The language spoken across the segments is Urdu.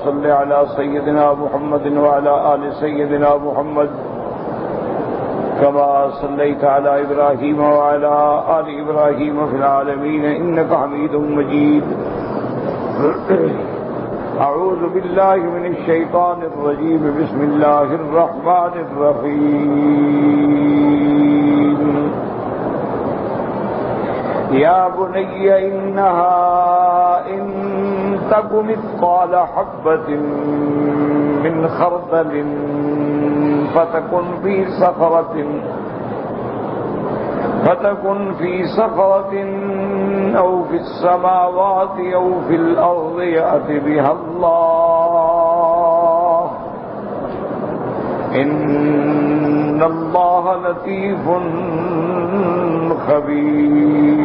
صل على سيدنا محمد وعلى آل سيدنا محمد كما صليت على إبراهيم وعلى آل إبراهيم في العالمين إنك حميد مجيد. أعوذ بالله من الشيطان الرجيم. بسم الله الرحمن الرحيم. يا بني إنها إن تك مثقال حبة من خردل فتكن في صخرة أو في السماوات أو في الأرض يأت بها الله إن الله لطيف خبير.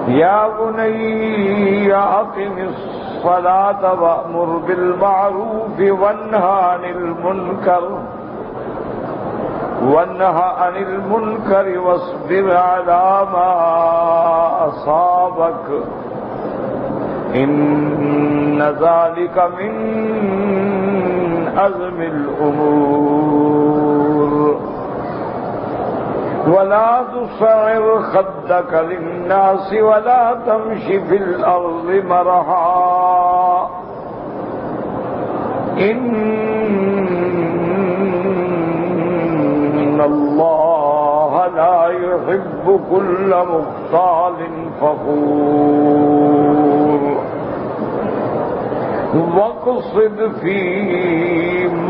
يا بني أقم الصلاة وأمر بالمعروف وانهى عن المنكر واصبر على ما أصابك إن ذلك من عزم الأمور. ولا تصعر خدك للناس ولا تمش في الأرض مرحا إن الله لا يحب كل مختال فخور. واقصد في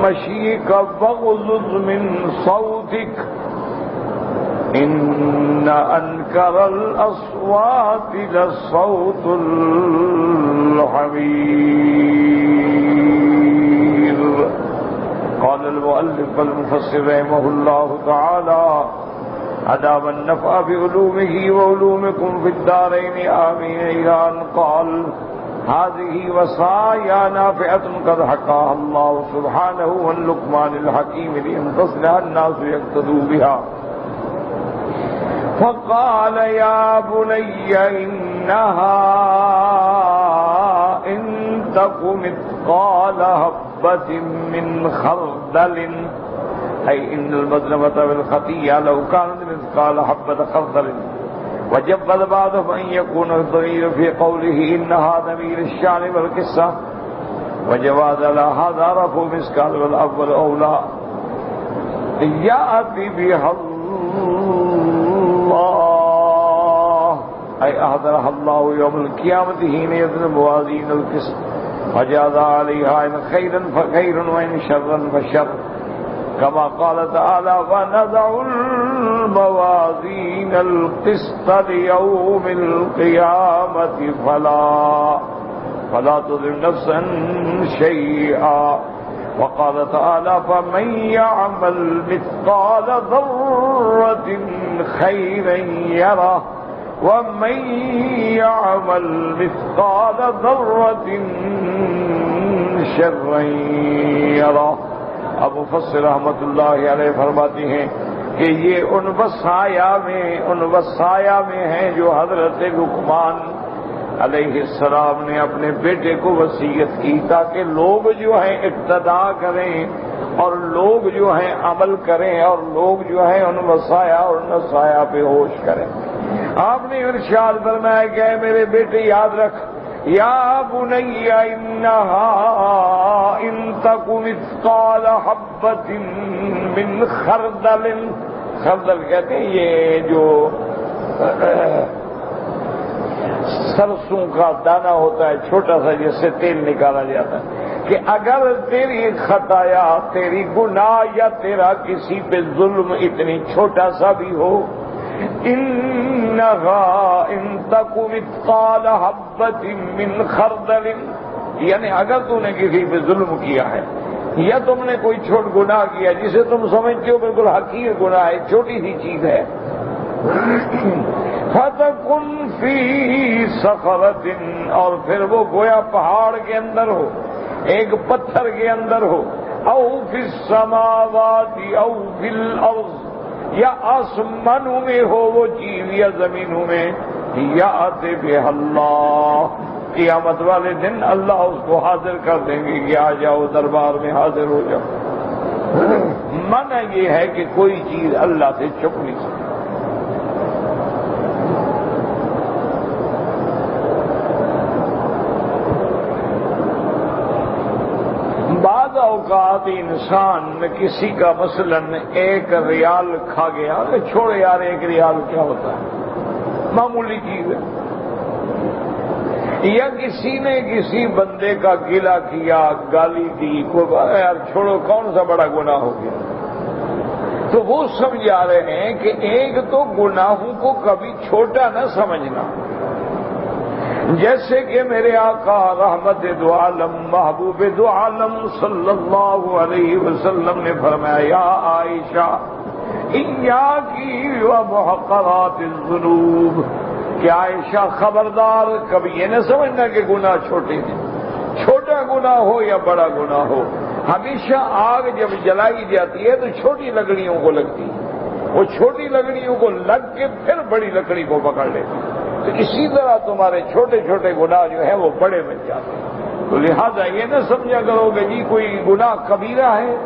مشيك واغضض من صوتك إن أنكر الأصوات لصوت الحمير. قال المؤلف المفسر رحمه الله تعالى أدام النفع بعلومه وعلومكم في الدارين آمين. إلى أن قال هذه وصايا نافعة قد حكاها الله سبحانه عن لقمان الحكيم لأن تصلح الناس يقتدوا بها. فقال يا بني إنها إن تك مثقال حبة من خردل أي إن المظلمة بالخطيئة لو كانت مثقال حبة خردل. وجبل بعضهم أن يكون الضمير في قوله إنها ضمير الشأن والقصة وجواز هذا رفع مثقال والأول أولى. يأتي بها الله أي أحضرها الله يوم القيامة حين يزن موازين القسط وجاز عليها إن خيرا فخير وإن شرا فشر كما قال تعالى ونضع الموازين القسط ليوم القيامة فلا تظلم نفسا شيئا. وقال تعالى فمن يعمل مثقال ذرة خيرا يره ومن يعمل مثقال ذرة شرا يره. ابو مفسر رحمۃ اللہ علیہ فرماتے ہیں کہ یہ ان وصایا میں ہیں جو حضرت لقمان علیہ السلام نے اپنے بیٹے کو وصیت کی تاکہ لوگ جو ہیں اقتداء کریں اور لوگ جو ہیں عمل کریں اور لوگ جو ہیں ان وصایا اور نصایا پہ ہوش کریں. آپ نے ارشاد فرمایا کہ اے میرے بیٹے یاد رکھ یا بنی انہا ان تک مثقال حبۃ من خردل. خردل کہتے ہیں یہ جو سرسوں کا دانہ ہوتا ہے چھوٹا سا جس سے تیل نکالا جاتا ہے کہ اگر تیری خطایا تیری گناہ یا تیرا کسی پہ ظلم اتنی چھوٹا سا بھی ہو انہا ان تک مثقال حبۃ من خردل یعنی اگر تو نے کسی پہ ظلم کیا ہے یا تم نے کوئی چھوٹ گناہ کیا جسے تم سمجھتے ہو بالکل حقیر گناہ ہے چھوٹی سی چیز ہے فَتَكُنْ فِي صَخْرَةٍ اور پھر وہ گویا پہاڑ کے اندر ہو ایک پتھر کے اندر ہو او فی السماوات او فی الارض یا آسمانوں میں ہو وہ چیز یا زمینوں میں یأت بہ اللہ، قیامت والے دن اللہ اس کو حاضر کر دیں گے کہ آ جاؤ دربار میں حاضر ہو جاؤ۔ منع یہ ہے کہ کوئی چیز اللہ سے چھپ نہیں سکتی۔ بعض اوقات انسان کسی کا مثلاً 1 ریال کھا گیا، چھوڑ یار 1 ریال کیا ہوتا ہے، معمولی چیز ہے، یا کسی نے کسی بندے کا گلہ کیا، گالی دی، کوئی یار چھوڑو کون سا بڑا گناہ ہو گیا، تو وہ سمجھا رہے ہیں کہ ایک تو گناہوں کو کبھی چھوٹا نہ سمجھنا، جیسے کہ میرے آقا رحمت دو عالم محبوب دو عالم صلی اللہ علیہ وسلم نے فرمایا، یا عائشہ ایاکی ومحقرات الذنوب، کہ عائشہ خبردار کبھی یہ نہ سمجھنا کہ گناہ چھوٹے ہیں، چھوٹا گناہ ہو یا بڑا گناہ ہو، ہمیشہ آگ جب جلائی جاتی ہے تو چھوٹی لکڑیوں کو لگتی ہے، وہ چھوٹی لکڑیوں کو لگ کے پھر بڑی لکڑی کو پکڑ لیتی ہے، تو اسی طرح تمہارے چھوٹے چھوٹے گناہ جو ہیں وہ بڑے بن جاتے ہیں۔ تو لہذا یہ نہ سمجھا کرو کہ جی کوئی گناہ کبیرہ ہے،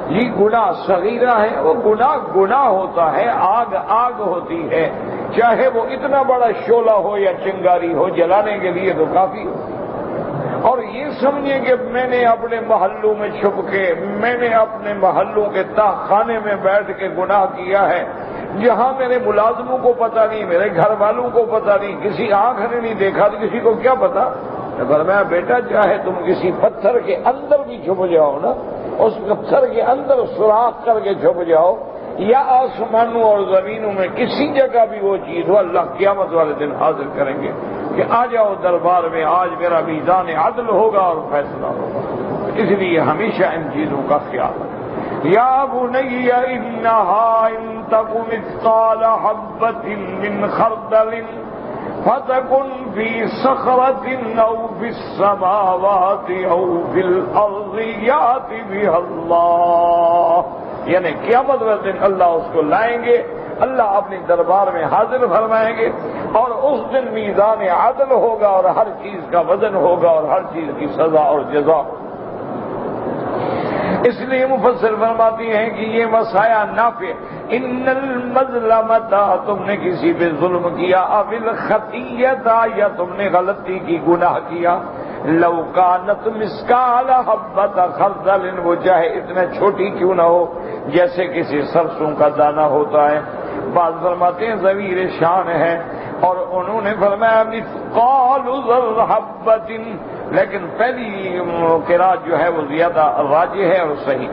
جی گناہ صغیرہ ہے، وہ گناہ ہوتا ہے، آگ ہوتی ہے، چاہے وہ اتنا بڑا شعلہ ہو یا چنگاری ہو، جلانے کے لیے تو کافی ہو۔ اور یہ سمجھیں کہ میں نے اپنے محلوں میں چھپ کے، میں نے اپنے محلوں کے خانے میں بیٹھ کے گناہ کیا ہے، جہاں میرے ملازموں کو پتہ نہیں، میرے گھر والوں کو پتہ نہیں، کسی آنکھ نے نہیں دیکھا تو کسی کو کیا پتا۔ فرمایا بیٹا چاہے تم کسی پتھر کے اندر بھی چھپ جاؤ نا، اس پتھر کے اندر سوراخ کر کے چھپ جاؤ، یا آسمانوں اور زمینوں میں کسی جگہ بھی وہ چیز ہو، اللہ قیامت والے دن حاضر کریں گے کہ آ جاؤ دربار میں، آج میرا میزان عدل ہوگا اور فیصلہ ہوگا۔ اس لیے ہمیشہ ان چیزوں کا خیال رکھیں۔ یا بنی انہا ان تک مثقال حبۃ من خردل فتکن فی صخرۃ او فی السماوات او فی الارض یأت بہا اللہ، یعنی قیامت والے دن اللہ اس کو لائیں گے، اللہ اپنی دربار میں حاضر فرمائیں گے، اور اس دن میزان عدل ہوگا اور ہر چیز کا وزن ہوگا اور ہر چیز کی سزا اور جزا۔ اس لیے مفسر فرماتی ہیں کہ یہ وصایا نافع، ان المظلمۃ، تم نے کسی پہ ظلم کیا، او الخطیۃ، یا تم نے غلطی کی، گناہ کیا، لو کانت مثقال حبۃ خردل، وہ چاہے اتنا چھوٹی کیوں نہ ہو جیسے کسی سرسوں کا دانہ ہوتا ہے۔ بعض فرماتے ہیں ضمیر شان ہے، اور انہوں نے فرمایا مثقال ذر حبۃ، لیکن پہلی قرات جو ہے وہ زیادہ راجح ہے اور صحیح۔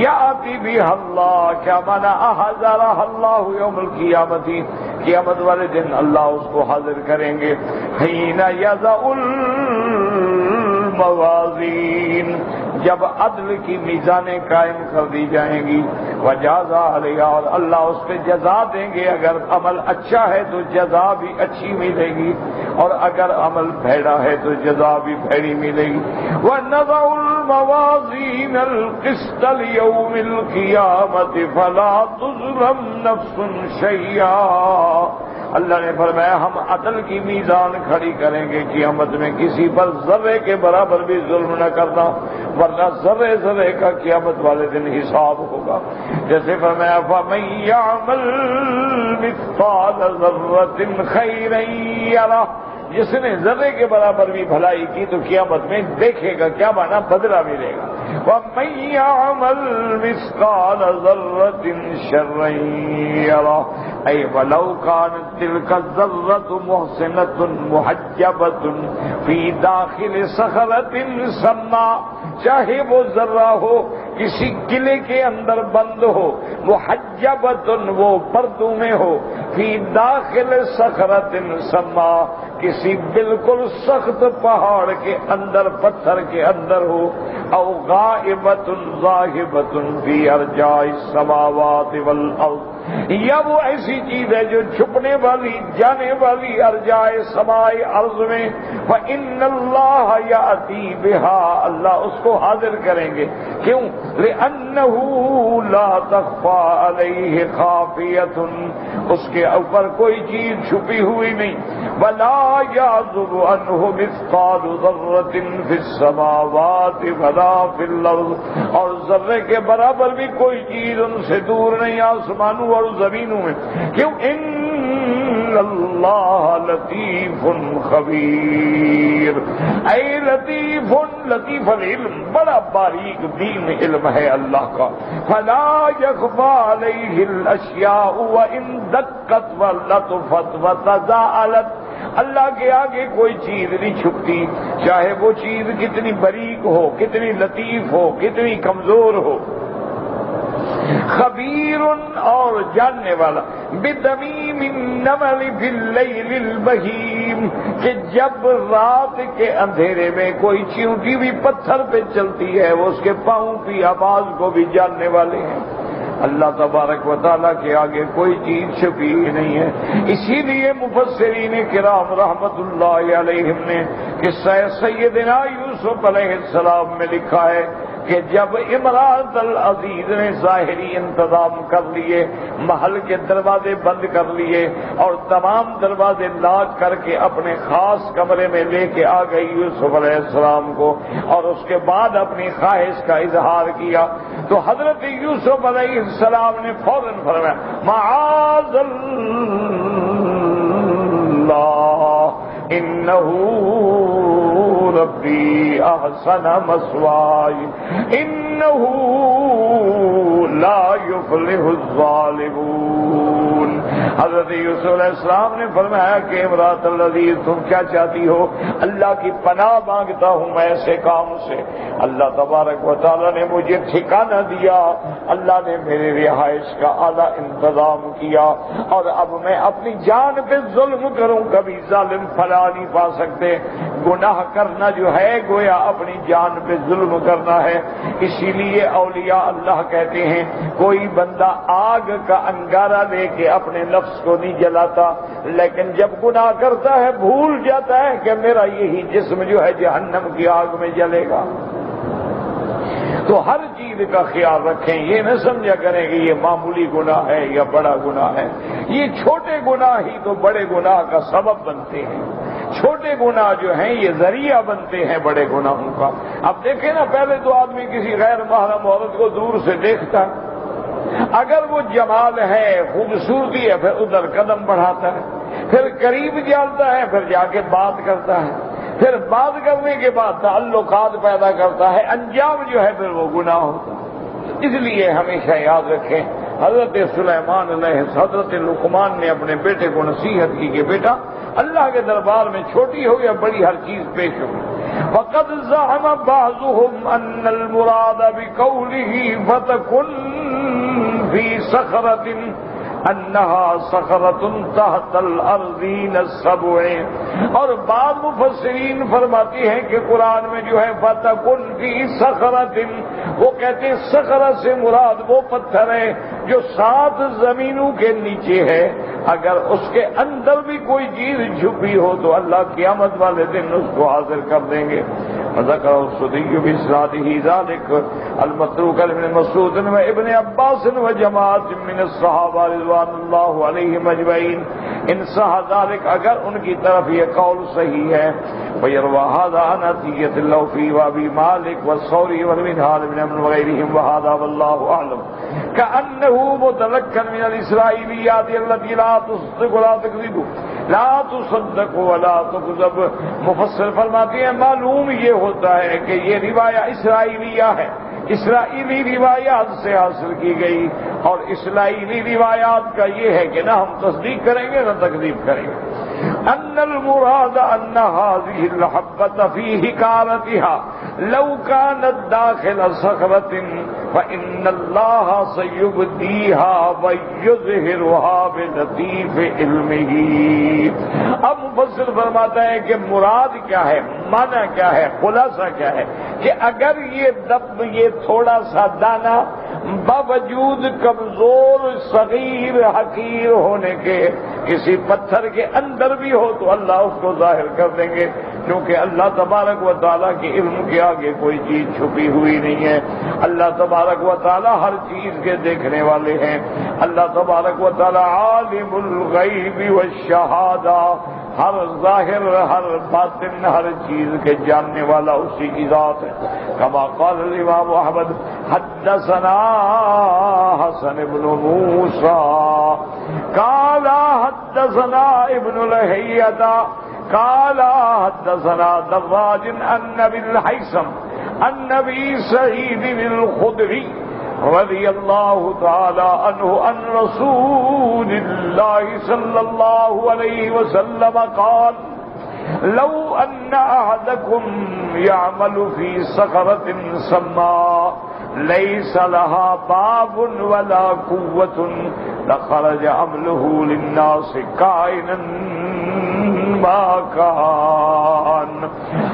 یاتی بہا اللہ، کیا مانا احضرہ اللہ یوم القیامت، قیامت والے دن اللہ اس کو حاضر کریں گے۔ حین یضع الموازین، جب عدل کی میزانیں قائم کر دی جائیں گی، وجازا علیہا، اور اللہ اس پہ جزا دیں گے، اگر عمل اچھا ہے تو جزا بھی اچھی ملے گی، اور اگر عمل بھیڑا ہے تو جزا بھی بھیڑی ملے گی۔ وَنَضَعُ الْمَوَازِينَ الْقِسْطَ لِيَوْمِ الْقِيَامَةِ فَلَا تُظْلَمُ نَفْسٌ شَيْئًا، اللہ نے فرمایا ہم عدل کی میزان کھڑی کریں گے قیامت میں، کسی پر ذرے کے برابر بھی ظلم نہ کرنا، ورنہ ذرے ذرے کا قیامت والے دن حساب ہوگا۔ جیسے فرمایا فَمَن يَعْمَلْ مِثْقَالَ ذَرَّةٍ خَيْرًا يَرَهُ، جس نے ذرے کے برابر بھی بھلائی کی تو قیامت میں دیکھے گا، کیا مانا بدلہ ملے گا۔ وَمَن يَعْمَلْ مِثْقَالَ ذَرَّةٍ شَرًّا يَرَهُ، اے وَلَوْ كَانَتْ تِلْكَ الذَّرَّةُ مُحْسِنَةٌ مُحَجَّبَةٌ فِي دَاخِلِ صَخْرَةٍ سَمَّاءٍ، چاہے وہ ذرہ ہو کسی قلعے کے اندر بند ہو، محجبۃ، وہ پردوں میں ہو، فی داخل صخرۃ سما، کسی بالکل سخت پہاڑ کے اندر، پتھر کے اندر ہو، او غائبۃ ذاہبۃ فی ارجاء السماوات والارض، یا وہ ایسی چیز ہے جو چھپنے والی جانے والی ارجائے سمائے ارض میں، فإن اللہ یأتی بہا، اللہ اس کو حاضر کریں گے، کیوں؟ لأنہ لا تخفى علیہ خافیۃ، اس کے اوپر کوئی چیز چھپی ہوئی نہیں، ولا یعزب عنہ مثقال ذرۃ فی السماوات ولا فی الارض، اور ذرے کے برابر بھی کوئی چیز ان سے دور نہیں آسمانوں اور زمینوں میں، کیوں؟ ان اللہ لطیف خبیر، اے لطیف، لطیف العلم، بڑا باریک دین علم ہے اللہ کا، فلا یخفی علیہ الاشیاء وان دقت ولطفت وتزاءلت، اللہ کے آگے کوئی چیز نہیں چھپتی، چاہے وہ چیز کتنی باریک ہو، کتنی لطیف ہو، کتنی کمزور ہو۔ خبیر، اور جاننے والا، بدمیم النمل فی اللیل البہیم، کہ جب رات کے اندھیرے میں کوئی چیونٹی بھی پتھر پہ چلتی ہے وہ اس کے پاؤں کی آواز کو بھی جاننے والے ہیں۔ اللہ تبارک و تعالیٰ کے آگے کوئی چیز چھپی ہی نہیں ہے۔ اسی لیے مفسرین کرام رحمت اللہ علیہم نے قصہ سیدنا یوسف علیہ السلام میں لکھا ہے کہ جب امراۃ العزیز نے ظاہری انتظام کر لیے، محل کے دروازے بند کر لیے اور تمام دروازے لاک کر کے اپنے خاص کمرے میں لے کے آ گئی یوسف علیہ السلام کو، اور اس کے بعد اپنی خواہش کا اظہار کیا، تو حضرت یوسف علیہ السلام نے فوراً فرمایا معاذ اللہ انہ ربی احسن مثوائی انہ لا یفلح الظالمون۔ حضرت یوسف علیہ السلام نے فرمایا کہ امراۃ العزیز تم کیا چاہتی ہو؟ اللہ کی پناہ مانگتا ہوں میں ایسے کام سے، اللہ تبارک و تعالیٰ نے مجھے ٹھکانہ دیا، اللہ نے میرے رہائش کا اعلیٰ انتظام کیا، اور اب میں اپنی جان پہ ظلم کروں کبھی ظالم پھلا نہیں پا سکتے۔ گناہ کرنا جو ہے گویا اپنی جان پہ ظلم کرنا ہے، اسی لیے اولیاء اللہ کہتے ہیں کوئی بندہ آگ کا انگارہ لے کے اپنے نفس کو نہیں جلاتا، لیکن جب گناہ کرتا ہے بھول جاتا ہے کہ میرا یہی جسم جو ہے جہنم کی آگ میں جلے گا۔ تو ہر چیز کا خیال رکھیں، یہ نہ سمجھا کریں کہ یہ معمولی گناہ ہے یا بڑا گناہ ہے، یہ چھوٹے گناہ ہی تو بڑے گناہ کا سبب بنتے ہیں، چھوٹے گناہ جو ہیں یہ ذریعہ بنتے ہیں بڑے گناہوں کا۔ اب دیکھیں نا، پہلے تو آدمی کسی غیر محرم عورت کو دور سے دیکھتا ہے، اگر وہ جمال ہے، خوبصورتی ہے، پھر ادھر قدم بڑھاتا ہے، پھر قریب جاتا ہے، پھر جا کے بات کرتا ہے، پھر بات کرنے کے بعد تعلقات پیدا کرتا ہے، انجام جو ہے پھر وہ گناہ ہوتا ہے۔ اس لیے ہمیشہ یاد رکھیں، حضرت سلیمان علیہ حضرت لقمان نے اپنے بیٹے کو نصیحت کی کہ بیٹا اللہ کے دربار میں چھوٹی ہو یا بڑی ہر چیز پیش ہو۔ وَقَدْ زَعَمَ بَعْضُهُمْ أَنَّ الْمُرَادَ بِقَوْلِهِ فَتَكُنْ فِي صَخْرَةٍ انہا صخرۃ تحت الارضین السبع، اور بعض مفسرین فرماتی ہیں کہ قرآن میں جو ہے فَتَكُنْ فِي صَخْرَةٍ، وہ کہتے ہیں صخرہ سے مراد وہ پتھر ہے جو 7 زمینوں کے نیچے ہے، اگر اس کے اندر بھی کوئی چیز چھپی ہو تو اللہ قیامت والے دن اس کو حاضر کر دیں گے۔ وذكر الصديق بإسناده ذلك المتروك ابن مسعود وابن عباس وجماعة من الصحابة رضوان الله عليهم أجمعين، ان صح ذلك، اگر ان کی طرف یہ قول صحیح ہے، ويروى هذا عن عطية اللوفي وأبي مالك والثوري والمنهال بن عمرو وغيرهم، وهذا والله أعلم كأنه متلقن من الإسرائيليات التي لا تصدق ولا تكذب، لا تصدق ولا تكذب۔ مفسر فرماتے ہیں معلوم یہ ہوتا ہے کہ یہ روایہ اسرائیلیہ ہے، اسرائیلی روایات سے حاصل کی گئی، اور اسرائیلی روایات کا یہ ہے کہ نہ ہم تصدیق کریں گے نہ تکذیب کریں گے۔ ان المراد ان هذه الحبة في حكارتها، لو كانت داخل صخرة فإن الله سيبديها ويظهرها بلطيف علمه. اب مفسر فرماتا ہے کہ مراد کیا ہے، معنی کیا ہے، خلاصہ کیا ہے کہ اگر یہ تھوڑا سا دانہ باوجود کمزور صغیر حقیر ہونے کے کسی پتھر کے اندر بھی ہو تو اللہ اس کو ظاہر کر دیں گے، کیونکہ اللہ تبارک و تعالیٰ کے علم کے آگے کوئی چیز چھپی ہوئی نہیں ہے. اللہ تبارک و تعالیٰ ہر چیز کے دیکھنے والے ہیں. اللہ تبارک و تعالیٰ عالم الغیب والشہادہ، ہر ظاہر ہر باطن ہر چیز کے جاننے والا اسی کی ذات ہے. کما قال الامام احمد حدثنا حسن بن موسیٰ قال حدثنا ابن لہیۃ قال حدثنا دراج عن ابي الهيثم عن ابي سعيد الخدري رضي الله تعالى عنه عن رسول الله صلى الله عليه وسلم قال لو أن أحدكم يعمل في صخرة سماء ليس لها باب ولا قوة لخرج عمله للناس كائنا ما كان.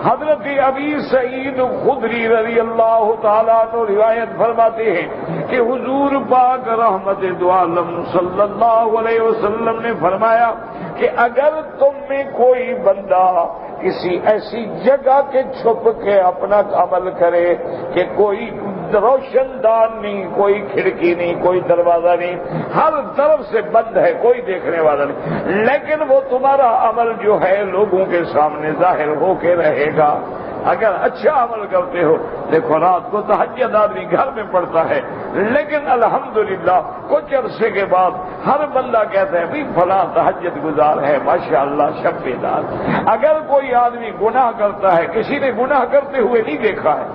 حضرت ابی سعید خدری رضی اللہ تعالیٰ عنہ روایت فرماتے ہیں کہ حضور پاک رحمت دو عالم صلی اللہ علیہ وسلم نے فرمایا کہ اگر تم میں کوئی بندہ کسی ایسی جگہ کے چھپ کے اپنا عمل کرے کہ کوئی روشن دان نہیں، کوئی کھڑکی نہیں، کوئی دروازہ نہیں، ہر طرف سے بند ہے، کوئی دیکھنے والا نہیں، لیکن وہ تمہارا عمل جو ہے لوگوں کے سامنے ظاہر ہو کے رہے گا. اگر اچھا عمل کرتے ہو، دیکھو رات کو تہجد آدمی گھر میں پڑتا ہے، لیکن الحمدللہ کچھ عرصے کے بعد ہر بندہ کہتا ہے بھی فلاں تہجد گزار ہے، ماشاءاللہ شب بیدار. اگر کوئی آدمی گناہ کرتا ہے، کسی نے گناہ کرتے ہوئے نہیں دیکھا ہے،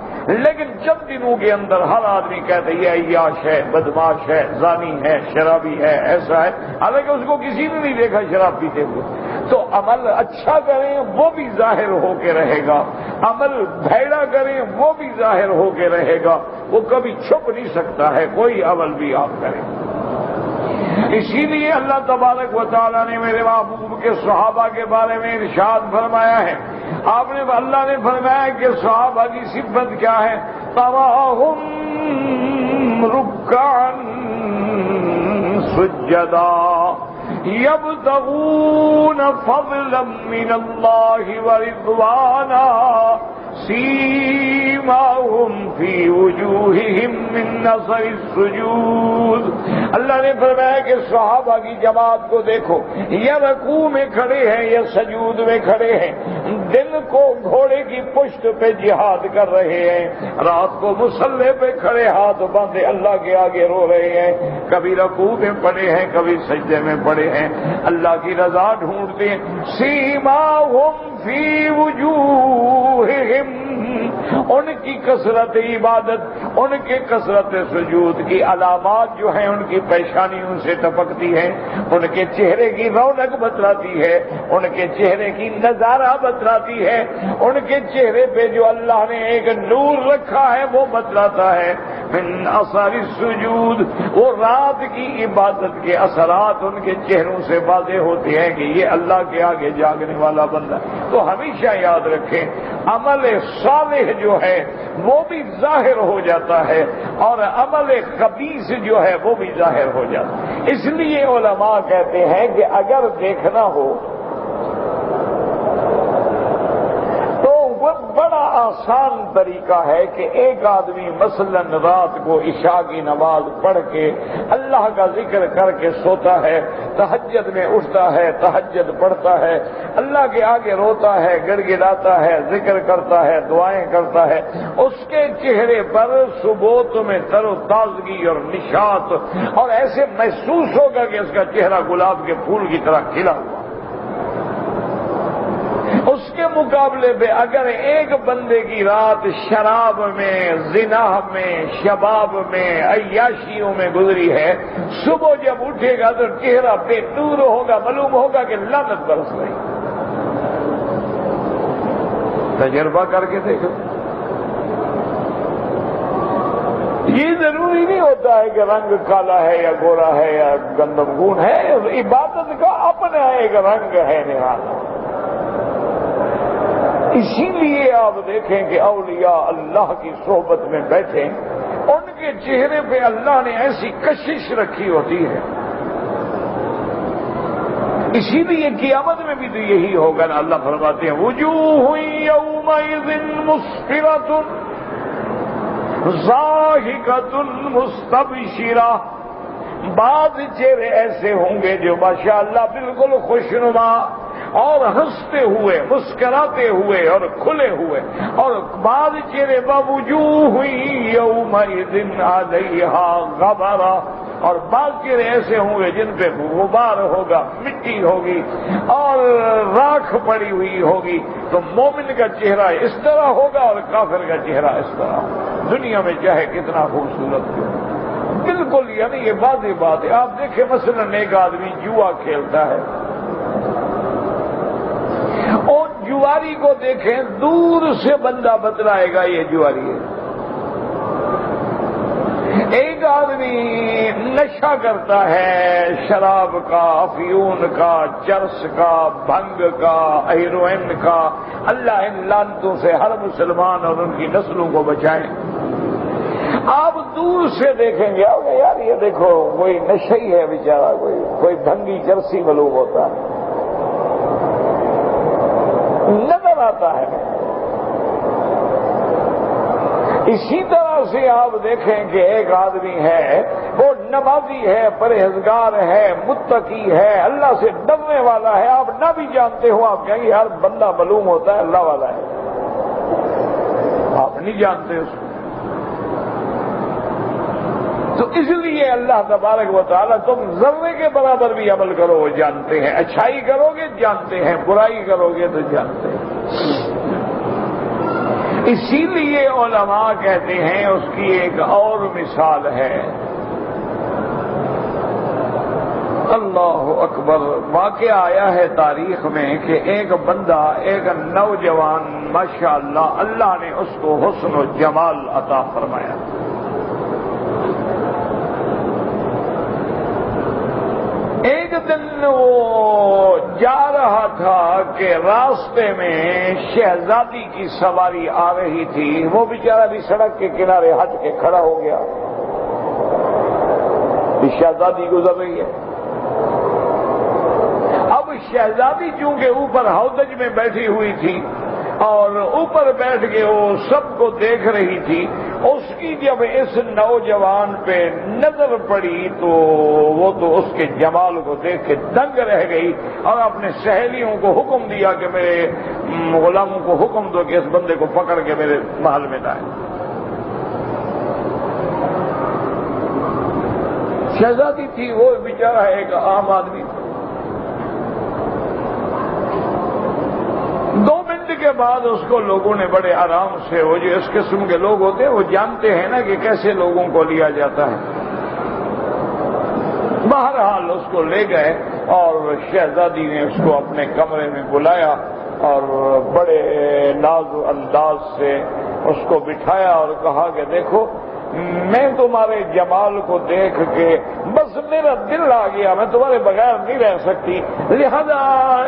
لیکن چند دنوں کے اندر ہر آدمی کہتا ہے یہ عیاش ہے، بدماش ہے، زانی ہے، شرابی ہے، ایسا ہے، حالانکہ اس کو کسی نے نہیں دیکھا شراب پیتے ہوئے. تو عمل اچھا کریں وہ بھی ظاہر ہو کے رہے گا، عمل بھیڑا کریں وہ بھی ظاہر ہو کے رہے گا، وہ کبھی چھپ نہیں سکتا ہے کوئی عمل بھی آپ کریں. اسی لیے اللہ تبارک و تعالیٰ نے میرے محبوب کے صحابہ کے بارے میں ارشاد فرمایا ہے. اللہ نے فرمایا کہ صحابہ کی صفت کیا ہے؟ تراہم رکعا سجدا یبتغون فضلا من اللہ ورضوانا سیماہم فی وجوہہم من اثر السجود. اللہ نے فرمایا کہ صحابہ کی جماعت کو دیکھو، یا رکوع میں کھڑے ہیں یا سجود میں کھڑے ہیں، دن کو گھوڑے کی پشت پہ جہاد کر رہے ہیں، رات کو مصلی پہ کھڑے ہاتھ باندھے اللہ کے آگے رو رہے ہیں، کبھی رکوع میں پڑے ہیں کبھی سجدے میں پڑے ہیں، اللہ کی رضا ڈھونڈتے ہیں. سیماہم فی وجوہہم، ان کی کثرت عبادت، ان کے کثرت سجود کی علامات جو ہیں ان کی پیشانیوں سے ٹپکتی ہیں، ان کے چہرے کی رونق بتلاتی ہے، ان کے چہرے کی نظارہ بتلاتی ہے، ان کے چہرے پہ جو اللہ نے ایک نور رکھا ہے وہ بتلاتا ہے. من اثر السجود، وہ رات کی عبادت کے اثرات ان کے چہروں سے واضح ہوتے ہیں کہ یہ اللہ کے آگے جاگنے والا بندہ. تو ہمیشہ یاد رکھیں عمل صالح جو ہے وہ بھی ظاہر ہو جاتا ہے اور عمل خبیث جو ہے وہ بھی ظاہر ہو جاتا ہے. اس لیے علماء کہتے ہیں کہ اگر دیکھنا ہو تو وہ بڑا آسان طریقہ ہے کہ ایک آدمی مثلا رات کو عشاء کی نماز پڑھ کے اللہ کا ذکر کر کے سوتا ہے، تہجد میں اٹھتا ہے، تہجد پڑھتا ہے، اللہ کے آگے روتا ہے، گڑ گڑاتا ہے، ذکر کرتا ہے، دعائیں کرتا ہے، اس کے چہرے پر صبح میں تر و تازگی اور نشاط اور ایسے محسوس ہوگا کہ اس کا چہرہ گلاب کے پھول کی طرح کھلا ہوا. اس کے مقابلے پہ اگر ایک بندے کی رات شراب میں، زنا میں، شباب میں، عیاشیوں میں گزری ہے، صبح جب اٹھے گا تو چہرہ بے نور ہوگا، معلوم ہوگا کہ لعنت برس رہی. تجربہ کر کے دیکھو. یہ ضروری نہیں ہوتا ہے کہ رنگ کالا ہے یا گورا ہے یا گندمگون ہے، عبادت کا اپنا ایک رنگ ہے نرالا۔ اسی لیے آپ دیکھیں کہ اولیاء اللہ کی صحبت میں بیٹھے، ان کے چہرے پہ اللہ نے ایسی کشش رکھی ہوتی ہے۔ اسی لیے قیامت میں بھی تو یہی ہوگا نا، اللہ فرماتے ہیں وجوہ یومئذ مسفرۃ ضاحکۃ مستبشرہ، بعض چہرے ایسے ہوں گے جو ماشاءاللہ بالکل خوشنما اور ہنستے ہوئے، مسکراتے ہوئے اور کھلے ہوئے، اور بعض چہرے بوجوہ یومئذ علیہا غبرہ، اور بعض چہرے ایسے ہوں گے جن پہ غبار ہوگا، مٹی ہوگی اور راکھ پڑی ہوئی ہوگی۔ تو مومن کا چہرہ اس طرح ہوگا اور کافر کا چہرہ اس طرح، دنیا میں چاہے کتنا خوبصورت ہو۔ بالکل یعنی یہ واضح بات ہے۔ آپ دیکھیں مثلا ایک آدمی جوا کھیلتا ہے اور جواری کو دیکھیں، دور سے بندہ بتلائے گا یہ جواری ہے۔ ایک آدمی نشہ کرتا ہے، شراب کا، افیون کا، چرس کا، بھنگ کا، ہیروئن کا، اللہ ان لعنتوں سے ہر مسلمان اور ان کی نسلوں کو بچائیں۔ آپ دور سے دیکھیں گے یار یہ دیکھو کوئی نشئی ہے بیچارہ، کوئی بھنگی چرسی معلوم ہوتا ہے، نظر آتا ہے۔ اسی طرح سے آپ دیکھیں کہ ایک آدمی ہے، وہ نمازی ہے، پرہیزگار ہے، متقی ہے، اللہ سے ڈرنے والا ہے، آپ نہ بھی جانتے ہو، آپ کہیں گے یار بندہ معلوم ہوتا ہے اللہ والا ہے، آپ نہیں جانتے اس کو۔ تو اس لیے اللہ تبارک و تعالیٰ تم ذرے کے برابر بھی عمل کرو وہ جانتے ہیں، اچھائی کرو گے جانتے ہیں، برائی کرو گے تو جانتے ہیں۔ اسی لیے علماء کہتے ہیں اس کی ایک اور مثال ہے، اللہ اکبر، واقعہ آیا ہے تاریخ میں کہ ایک بندہ، ایک نوجوان ماشاءاللہ اللہ نے اس کو حسن و جمال عطا فرمایا۔ ایک دن وہ جا رہا تھا کہ راستے میں شہزادی کی سواری آ رہی تھی، وہ بیچارہ بھی سڑک کے کنارے ہٹ کے کھڑا ہو گیا، شہزادی گزر رہی ہے۔ اب شہزادی چونکہ اوپر ہودج میں بیٹھی ہوئی تھی اور اوپر بیٹھ کے وہ سب کو دیکھ رہی تھی، اس کی جب اس نوجوان پہ نظر پڑی تو وہ تو اس کے جمال کو دیکھ کے دنگ رہ گئی اور اپنے سہیلیوں کو حکم دیا کہ میرے غلاموں کو حکم دو کہ اس بندے کو پکڑ کے میرے محل میں لائیں۔ شہزادی تھی، وہ بیچارہ ایک عام آدمی تھا۔ 2 منٹ کے بعد اس کو لوگوں نے بڑے آرام سے، وہ جو اس قسم کے لوگ ہوتے ہیں وہ جانتے ہیں نا کہ کیسے لوگوں کو لیا جاتا ہے، بہرحال اس کو لے گئے اور شہزادی نے اس کو اپنے کمرے میں بلایا اور بڑے ناز و انداز سے اس کو بٹھایا اور کہا کہ دیکھو میں تمہارے جمال کو دیکھ کے بس میرا دل آ گیا، میں تمہارے بغیر نہیں رہ سکتی، لہذا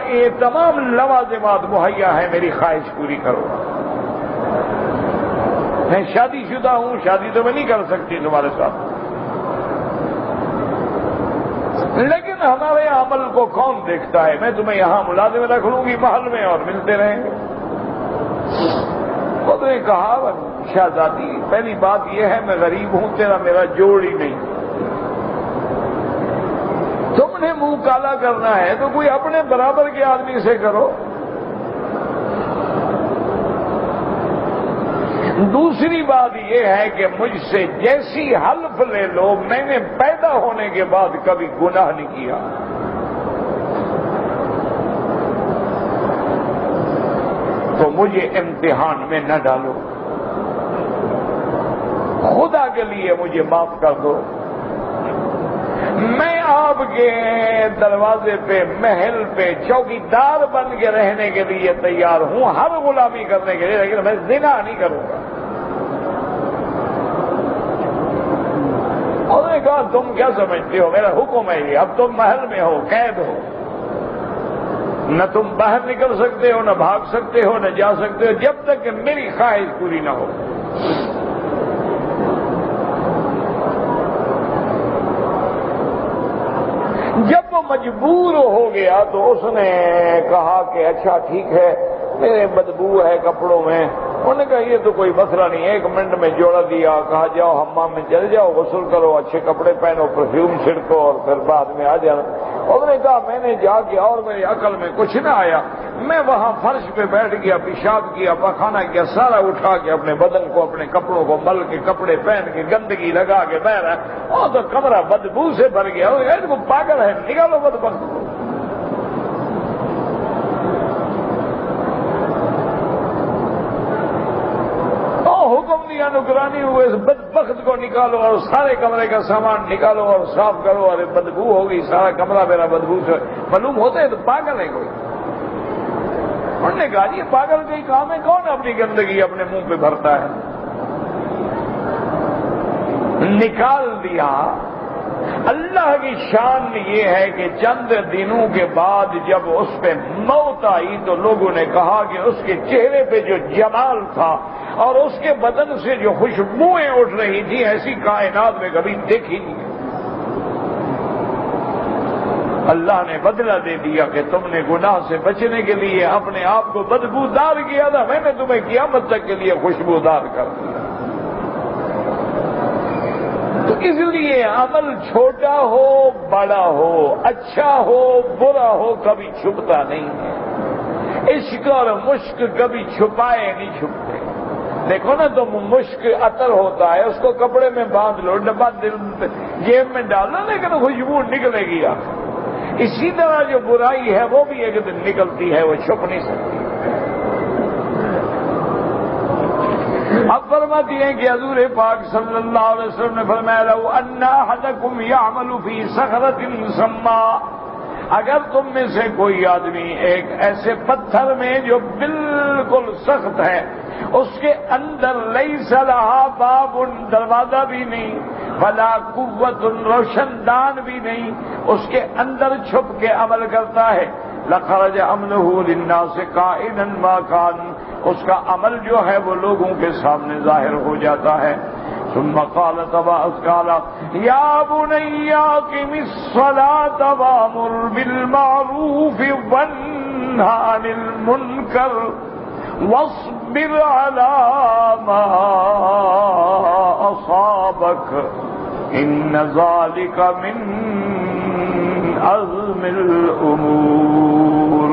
یہ تمام لوازمات مہیا ہیں، میری خواہش پوری کرو۔ میں شادی شدہ ہوں، شادی تو میں نہیں کر سکتی تمہارے ساتھ، لیکن ہمارے عمل کو کون دیکھتا ہے، میں تمہیں یہاں ملازم رکھ لوں گی محل میں اور ملتے رہیں گے۔ تو نے کہا شہزادی پہلی بات یہ ہے میں غریب ہوں، تیرا میرا جوڑ ہی نہیں، تم نے منہ کالا کرنا ہے تو کوئی اپنے برابر کے آدمی سے کرو۔ دوسری بات یہ ہے کہ مجھ سے جیسی حلف لے لو، میں نے پیدا ہونے کے بعد کبھی گناہ نہیں کیا، تو مجھے امتحان میں نہ ڈالو، خدا کے لیے مجھے معاف کر دو، میں آپ کے دروازے پہ، محل پہ چوکیدار بن کے رہنے کے لیے تیار ہوں، ہر غلامی کرنے کے لیے، لیکن میں زنا نہیں کروں گا۔ کہا تم کیا سمجھتے ہو، میرا حکم ہے یہ، اب تم محل میں ہو، قید ہو، نہ تم باہر نکل سکتے ہو، نہ بھاگ سکتے ہو، نہ جا سکتے ہو، جب تک کہ میری خواہش پوری نہ ہو۔ جب وہ مجبور ہو گیا تو اس نے کہا کہ اچھا ٹھیک ہے، میرے بدبو ہے کپڑوں میں۔ انہوں نے کہا یہ تو کوئی مسئلہ نہیں، 1 منٹ میں جوڑا دیا، کہا جاؤ حمام میں چل جاؤ، غسل کرو، اچھے کپڑے پہنو، پرفیوم چھڑکو اور پھر بعد میں آ جانا۔ انہوں نے کہا میں نے جا کے اور میری عقل میں کچھ نہ آیا، میں وہاں فرش پہ بیٹھ گیا، پیشاب کیا، پخانہ کیا، سارا اٹھا کے اپنے بدن کو، اپنے کپڑوں کو مل کے، کپڑے پہن کے، گندگی لگا کے بہ رہا ہے، اور تو کمرہ بدبو سے بھر گیا۔ وہ پاگل ہے، نکالو بدبخت کو۔ حکم دیا نگرانی ہوئے، اس بدبخت کو نکالو اور سارے کمرے کا سامان نکالو اور صاف کرو، اور بدبو ہوگی، سارا کمرہ میرا بدبو سے معلوم ہوتا ہے، تو پاگل ہے کوئی۔ انہوں نے کہا یہ پاگل کا ہی کام ہے، کون اپنی گندگی اپنے منہ پہ بھرتا ہے؟ نکال دیا۔ اللہ کی شان یہ ہے کہ چند دنوں کے بعد جب اس پہ موت آئی تو لوگوں نے کہا کہ اس کے چہرے پہ جو جمال تھا اور اس کے بدن سے جو خوشبوئیں اٹھ رہی تھی، ایسی کائنات میں کبھی دیکھی نہیں۔ اللہ نے بدلہ دے دیا کہ تم نے گناہ سے بچنے کے لیے اپنے آپ کو بدبودار کیا تھا، میں نے تمہیں قیامت تک کے لیے خوشبودار کر دیا۔ تو اس لیے عمل چھوٹا ہو بڑا ہو، اچھا ہو برا ہو، کبھی چھپتا نہیں ہے۔ عشق اور مشک کبھی چھپائے نہیں چھپتے۔ دیکھو نا، تو مشک عطر ہوتا ہے، اس کو کپڑے میں باندھ لو، ڈبہ جیب میں ڈالو، لیکن خوشبو نکلے گی۔ اسی طرح جو برائی ہے وہ بھی ایک دن نکلتی ہے، وہ چھپ نہیں سکتی۔ اب فرماتی ہیں کہ حضور پاک صلی اللہ علیہ وسلم نے فرمایا لو ان احدکم یعمل فی صخرۃ سما، اگر تم میں سے کوئی آدمی ایک ایسے پتھر میں جو بالکل سخت ہے، اس کے اندر لیس لہا باب، دروازہ بھی نہیں، ولا قوت، روشن دان بھی نہیں، اس کے اندر چھپ کے عمل کرتا ہے، لخرج عملہ للناس کائنا ما کان، اس کا عمل جو ہے وہ لوگوں کے سامنے ظاہر ہو جاتا ہے۔ ثم قال تبارک وتعالى یا بنی اقم الصلاة وامر بالمعروف وانہ عن المنکر واصبر على ما اصابک ان ذلک من عزم الامور۔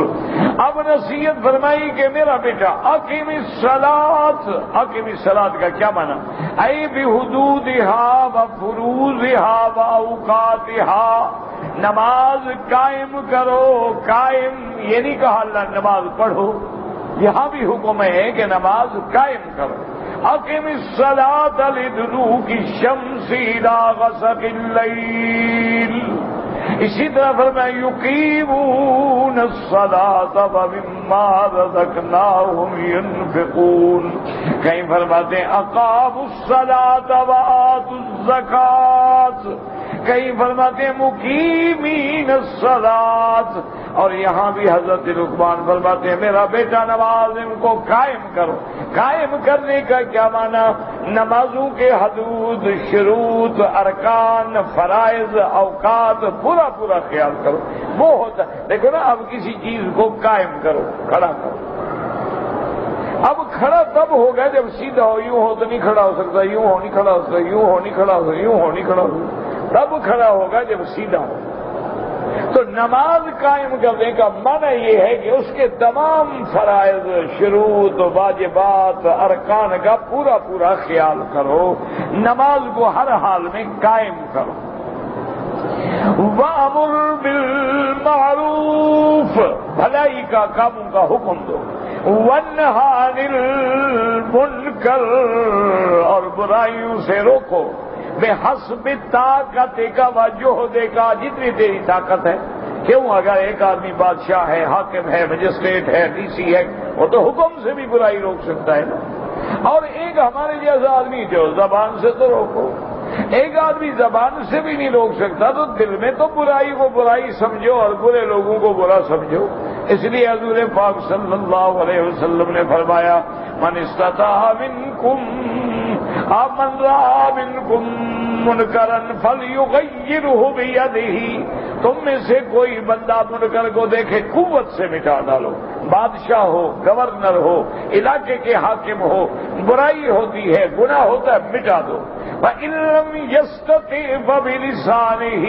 اب نصیحت فرمائی کہ میرا بیٹا اقیم الصلاۃ، اقیم الصلاۃ کا کیا معنی؟ اے بحدودھا وفروضھا واوقاتھا، نماز قائم کرو۔ قائم یہ نہیں کہا اللہ نماز پڑھو، یہاں بھی حکم ہے کہ نماز قائم کرو۔ اقیم الصلاۃ لدلوک الشمس الی غسق اللیل، اسی طرح فرمایا یقیمون الصلاۃ ومما رزقناہم ینفقون، کہیں فرماتے ہیں اقاموا الصلاۃ وآتوا الزکاۃ، کہیں فرماتے ہیں مقیمین الصلاۃ، اور یہاں بھی حضرت لقمان فرماتے ہیں میرا بیٹا نماز ان کو قائم کرو۔ قائم کرنے کا کیا معنی؟ نمازوں کے حدود، شروط، ارکان، فرائض، اوقات پورا پورا خیال کرو، وہ ہوتا ہے۔ دیکھو نا، اب کسی چیز کو قائم کرو، کھڑا کرو۔ اب کھڑا تب ہوگا جب سیدھا ہو، یوں ہو تو نہیں کھڑا ہو سکتا، یوں ہو نہیں کھڑا ہو سکتا، یوں ہو نہیں کھڑا ہو سکتا، یوں ہو نہیں کھڑا ہو سکتا، تب کھڑا ہوگا جب سیدھا ہو۔ تو نماز قائم کرنے کا معنی یہ ہے کہ اس کے تمام فرائض، شروط، واجبات، ارکان کا پورا پورا خیال کرو، نماز کو ہر حال میں قائم کرو۔ وَأَمُرْ بِالْمَعْرُوفِ، بھلائی کا کاموں کا حکم دو، وَانْهَ عَنِ الْمُنْكَرِ، اور برائیوں سے روکو، بِحَسْبِ طاقتِكَ وَجُهْدِكَ، جتنی تیری طاقت ہے۔ کیوں؟ اگر ایک آدمی بادشاہ ہے، حاکم ہے، مجسٹریٹ ہے، ڈی سی ہے، وہ تو حکم سے بھی برائی روک سکتا ہے نا، اور ایک ہمارے جیسا آدمی جو زبان سے تو روکو۔ ایک آدمی زبان سے بھی نہیں روک سکتا تو دل میں تو برائی کو برائی سمجھو اور برے لوگوں کو برا سمجھو. اس لیے حضور پاک صلی اللہ علیہ وسلم نے فرمایا من استطاع منکم من رأى منکم منکرا فلیغیرہ بیدہ. تم میں سے کوئی بندہ منکر کو دیکھے قوت سے مٹا ڈالو. بادشاہ ہو، گورنر ہو، علاقے کے حاکم ہو، برائی ہوتی ہے، گناہ ہوتا ہے، مٹا دو. فَإِن لَّمْ يَسْتَطِعْ فَبِلِسَانِهِ.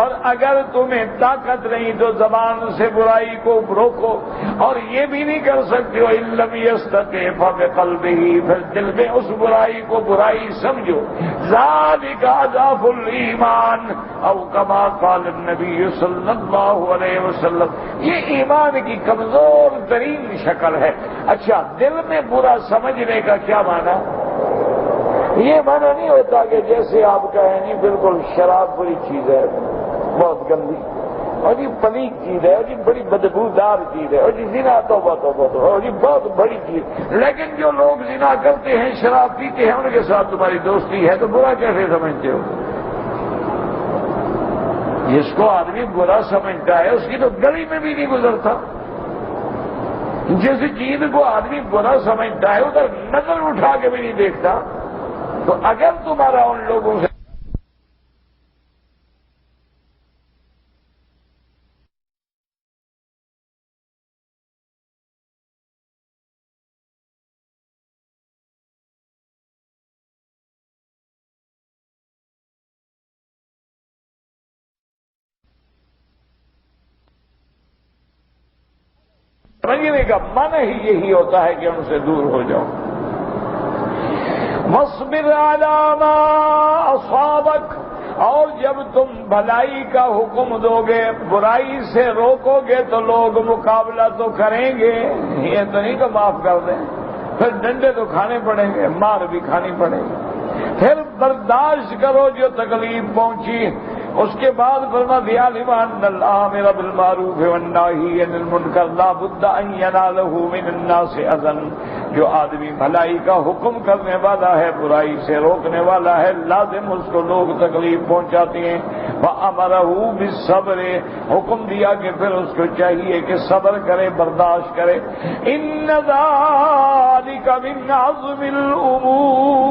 اور اگر تمہیں طاقت نہیں تو زبان سے برائی کو روکو، اور یہ بھی نہیں کر سکتے ہو إِن لَّمْ يَسْتَطِعْ فَبِقَلْبِهِ. پھر دل میں اس برائی کو برائی سمجھو. ذَلِكَ أَضْعَفُ الْإِيمَانِ أو كما قال النبي صلی اللہ علیہ وسلم. یہ ایمان کی کمزور ترین شکل ہے. اچھا، دل میں برا سمجھنے کا کیا معنی؟ یہ معنی نہیں ہوتا کہ جیسے آپ کہیں نہیں بالکل شراب بری چیز ہے، بہت گندی، اور یہ پلیگ چیز ہے، اور یہ بڑی بدبودار چیز ہے، اور یہ زنا توبہ توبہ توبہ، اور یہ بہت بڑی چیز. لیکن جو لوگ زنا کرتے ہیں، شراب پیتے ہیں، ان کے ساتھ تمہاری دوستی ہے تو برا کیسے سمجھتے ہو؟ جس کو آدمی برا سمجھتا ہے اس کی تو گلی میں بھی نہیں گزرتا. جس چیز کو آدمی برا سمجھتا ہے ادھر نظر اٹھا کے بھی نہیں دیکھتا. تو اگر تمہارا ان لوگوں سے سمجھنے کا من ہی یہی ہوتا ہے کہ ان سے دور ہو جاؤ. وَاصْبِرْ عَلَىٰ مَا أَصَابَكَ. اور جب تم بھلائی کا حکم دو گے، برائی سے روکو گے تو لوگ مقابلہ تو کریں گے. یہ تو نہیں کہ معاف کر دیں، پھر ڈنڈے تو کھانے پڑیں گے، مار بھی کھانی پڑے گی. پھر برداشت کرو جو تکلیف پہنچی. اس کے بعد فرما دیا لمن الامر بالمعروف والناہی عن المنکر لا بد ان ینالہ من الناس اذى. جو آدمی بھلائی کا حکم کرنے والا ہے، برائی سے روکنے والا ہے، لازم اس کو لوگ تکلیف پہنچاتے ہیں. وامرہ بالصبر. حکم دیا کہ پھر اس کو چاہیے کہ صبر کرے، برداشت کرے. ان ذلک من عزم الامور.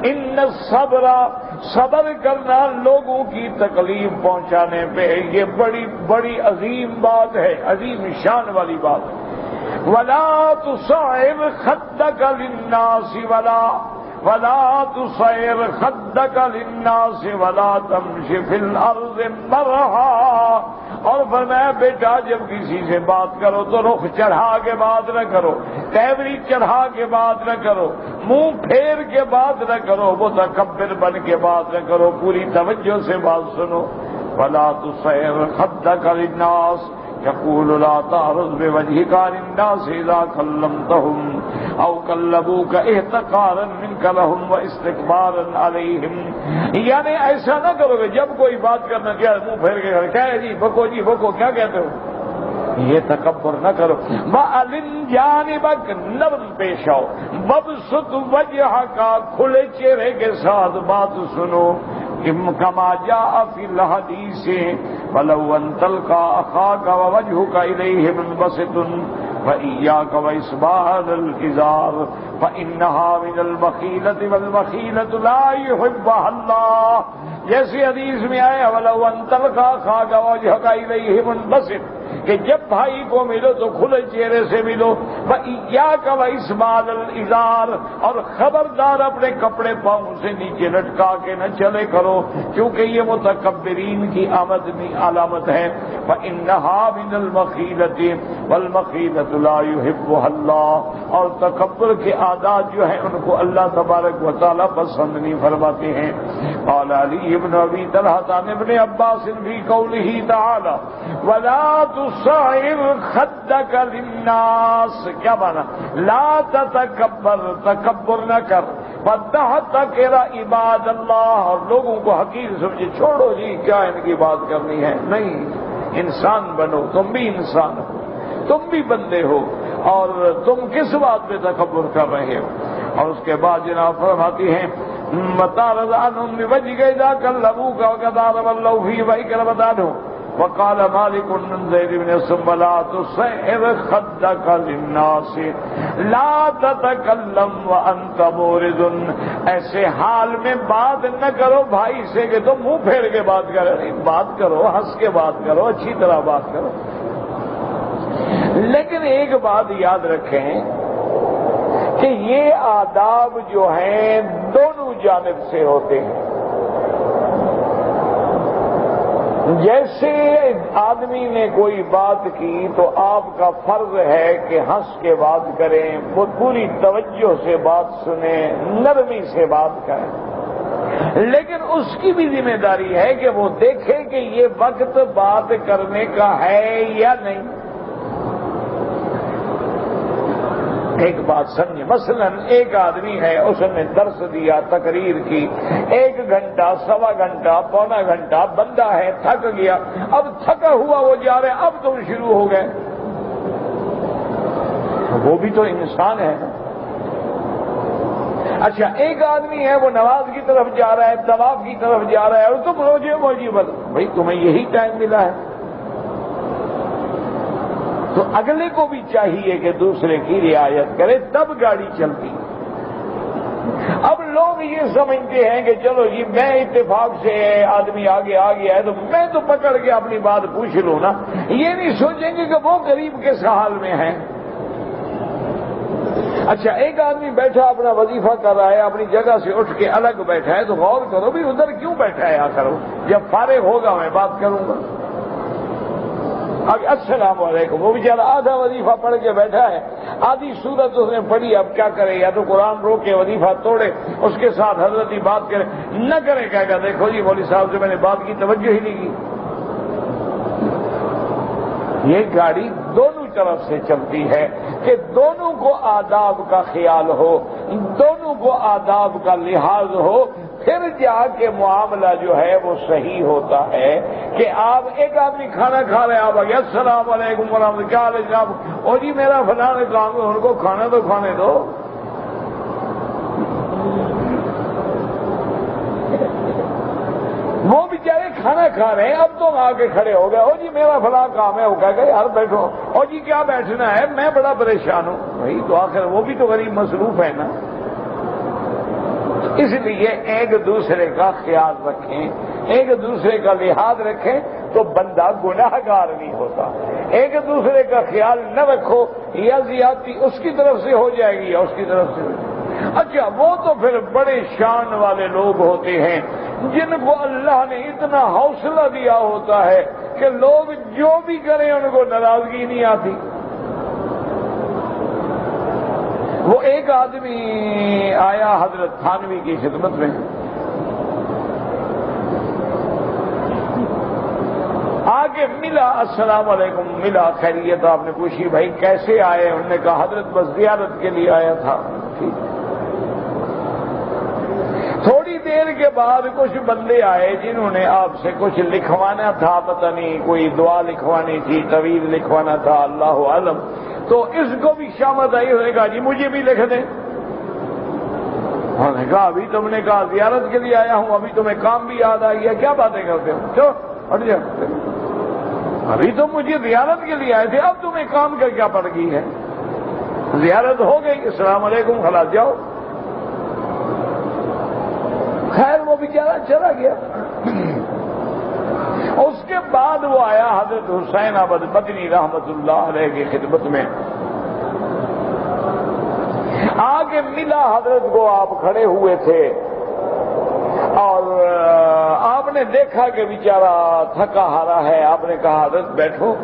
ان الصبر، صبر کرنا لوگوں کی تکلیف پہنچانے پہ یہ بڑی بڑی عظیم بات ہے، عظیم شان والی بات ہے. وَلَا تُصَعِّرْ خَدَّكَ لِلنَّاسِ وَلَا تُصَعِّرْ خَدَّكَ لِلنَّاسِ وَلَا تَمْشِ فِي الْأَرْضِ مَرْحًا. اور فرمایا بیٹا جب کسی سے بات کرو تو رخ چڑھا کے بات نہ کرو، تیوری چڑھا کے بات نہ کرو، منہ پھیر کے بات نہ کرو، متکبر بن کے بات نہ کرو، پوری توجہ سے بات سنو. وَلَا تُصَعِّرْ خَدَّكَ لِلنَّاسِ يقول لا تعرض بوجهك للناس اذا كلمتهم او كلموك احتقارا منك لهم واستكبارا عليهم. یعنی ایسا نہ کرو کہ جب کوئی بات کرنا کیا منہ پھیر کے کیا ہے جی بکو کیا کہتے ہو، یہ تکبر نہ کرو. وَأَلِنْ جَانِبَكَ، نرم پیش آؤ. وَابْسُطْ وَجْهَكَ، کھلے چہرے کے ساتھ بات سنو. كما جاء في الحديث ولو أن تلقى أخاك ووجهك إليه منبسط فإياك وإسبال الإزار فإنها من البخيلة والبخيلة لا يحبها الله. جیسے حدیث میں آیا ولو أن تلقى أخاك ووجهك إليه منبسط، کہ جب بھائی کو ملو تو کھلے چہرے سے ملو. وَإِيَّاكَ وَإِسْبَالَ الْإِزَارِ، اور خبردار اپنے کپڑے پاؤں سے نیچے لٹکا کے نہ چلے کرو، کیونکہ یہ متکبرین کی علامت ہے. فَإِنَّهَا مِنَ الْمَخِيلَةِ وَالْمَخِيلَةُ لَا يُحِبُّهَا اللَّهُ. اور تکبر کے عادات جو ہیں ان کو اللہ تبارک و تعالی پسند نہیں فرماتے ہیں. قال علی بن ابی طلحہ عن ابن عباس فی قوله تعالی وَلَا تُصَعِّرْ خَدَّكَ لِلنَّاسِ. کیا مانا؟ لا تتکبر، تکبر نہ کر. وَتَحْتَقِرَ عِبَادَ اللَّهِ، اور لوگوں کو حقیر سمجھے، چھوڑو جی کیا ان کی بات کرنی ہے. نہیں، انسان بنو، تم بھی انسان ہو، تم بھی بندے ہو، اور تم کس بات پہ تکبر کر رہے ہو؟ اور اس کے بعد جناب فرماتی ہیں متعرض عنهم بوجهك اذا كلموك وقدر الله في وجهك بدانه وقال مالك بن زيد بن لا تسعر خدك للناس لا تتكلم وانت مورد، ایسے حال میں بات نہ کرو بھائی سے کہ تم منہ پھیر کے بات کرو، بات کرو، ہنس کے بات کرو، اچھی طرح بات کرو۔ لیکن ایک بات یاد رکھیں کہ یہ آداب جو ہیں دونوں جانب سے ہوتے ہیں۔ جیسے آدمی نے کوئی بات کی تو آپ کا فرض ہے کہ ہنس کے بات کریں، وہ پوری توجہ سے بات سنیں، نرمی سے بات کریں، لیکن اس کی بھی ذمہ داری ہے کہ وہ دیکھے کہ یہ وقت بات کرنے کا ہے یا نہیں۔ ایک بات سمجھے، مثلا ایک آدمی ہے، اس نے درس دیا، تقریر کی، 1 گھنٹہ، 1.25 گھنٹہ، پونا گھنٹہ، بندہ ہے تھک گیا، اب تھکا ہوا وہ جا رہے، اب تم شروع ہو گئے، وہ بھی تو انسان ہے۔ اچھا ایک آدمی ہے وہ نماز کی طرف جا رہا ہے، طواف کی طرف جا رہا ہے، اور تم روزے موجی بل، بھائی تمہیں یہی ٹائم ملا ہے، تو اگلے کو بھی چاہیے کہ دوسرے کی رعایت کرے، تب گاڑی چلتی۔ اب لوگ یہ سمجھتے ہیں کہ چلو جی میں اتفاق سے آدمی آگے آ گیا ہے تو میں تو پکڑ کے اپنی بات پوچھ لوں نا، یہ نہیں سوچیں گے کہ وہ غریب کس حال میں ہیں۔ اچھا ایک آدمی بیٹھا اپنا وظیفہ کر رہا ہے، اپنی جگہ سے اٹھ کے الگ بیٹھا ہے، تو غور کرو بھی ادھر کیوں بیٹھا ہے، آ کرو جب فارغ ہوگا میں بات کروں گا۔ اب السلام علیکم، وہ بیچارہ آدھا وظیفہ پڑھ کے بیٹھا ہے، آدھی سورت اس نے پڑھی، اب کیا کرے، یا تو قرآن رو کے وظیفہ توڑے، اس کے ساتھ حضرت کی بات کرے، نہ کرے کہے گا دیکھو جی مولوی صاحب سے میں نے بات کی، توجہ ہی نہیں کی۔ یہ گاڑی دونوں طرف سے چلتی ہے کہ دونوں کو آداب کا خیال ہو، دونوں کو آداب کا لحاظ ہو، پھر جا کے معاملہ جو ہے وہ صحیح ہوتا ہے۔ کہ آپ ایک آدمی کھانا کھا رہے ہیں، آپ آگے السلام علیکم ورحمۃ اللہ، کیا حال ہے جناب، اور جی میرا فلاں کام ہے، ان کو کھانا تو کھانے دو۔ وہ بیچارے کھانا کھا رہے ہیں، اب تم آ کے کھڑے ہو گئے، او جی میرا فلاں کام ہے، وہ کہہ گئے یار بیٹھو، او جی کیا بیٹھنا ہے، میں بڑا پریشان ہوں، بھائی تو آخر وہ بھی تو غریب مصروف ہے نا۔ اس لیے ایک دوسرے کا خیال رکھیں، ایک دوسرے کا لحاظ رکھیں تو بندہ گناہگار نہیں ہوتا۔ ایک دوسرے کا خیال نہ رکھو، یا زیادتی اس کی طرف سے ہو جائے گی یا اس کی طرف سے۔ اچھا وہ تو پھر بڑے شان والے لوگ ہوتے ہیں جن کو اللہ نے اتنا حوصلہ دیا ہوتا ہے کہ لوگ جو بھی کریں ان کو ناراضگی نہیں آتی۔ وہ ایک آدمی آیا حضرت تھانوی کی خدمت میں، آگے ملا، السلام علیکم، ملا، خیریت آپ نے پوچھی، بھائی کیسے آئے، انہوں نے کہا حضرت بس زیارت کے لیے آیا تھا۔ ٹھیک۔ تھوڑی دیر کے بعد کچھ بندے آئے جنہوں نے آپ سے کچھ لکھوانا تھا، پتہ نہیں کوئی دعا لکھوانی تھی، طویل لکھوانا تھا، اللہ عالم، تو اس کو بھی شامت آئی، ہوئے کہا جی مجھے بھی لکھ دیں۔ انہوں نے کہا ابھی تم نے کہا زیارت کے لیے آیا ہوں، ابھی تمہیں کام بھی یاد آئی ہے، کیا باتیں کرتے ہو، کیوں ہٹ جاؤ، ابھی تم مجھے زیارت کے لیے آئے تھے، اب تمہیں کام کا کیا پڑ گئی ہے، زیارت ہو گئی، السلام علیکم، خلاص جاؤ۔ خیر وہ بیچارہ چلا گیا۔ اس کے بعد وہ آیا حضرت حسین احمد مدنی رحمت اللہ علیہ کی خدمت میں، آگے ملا حضرت کو، آپ کھڑے ہوئے تھے اور آپ نے دیکھا کہ بیچارہ تھکا ہارا ہے، آپ نے کہا حضرت بیٹھو،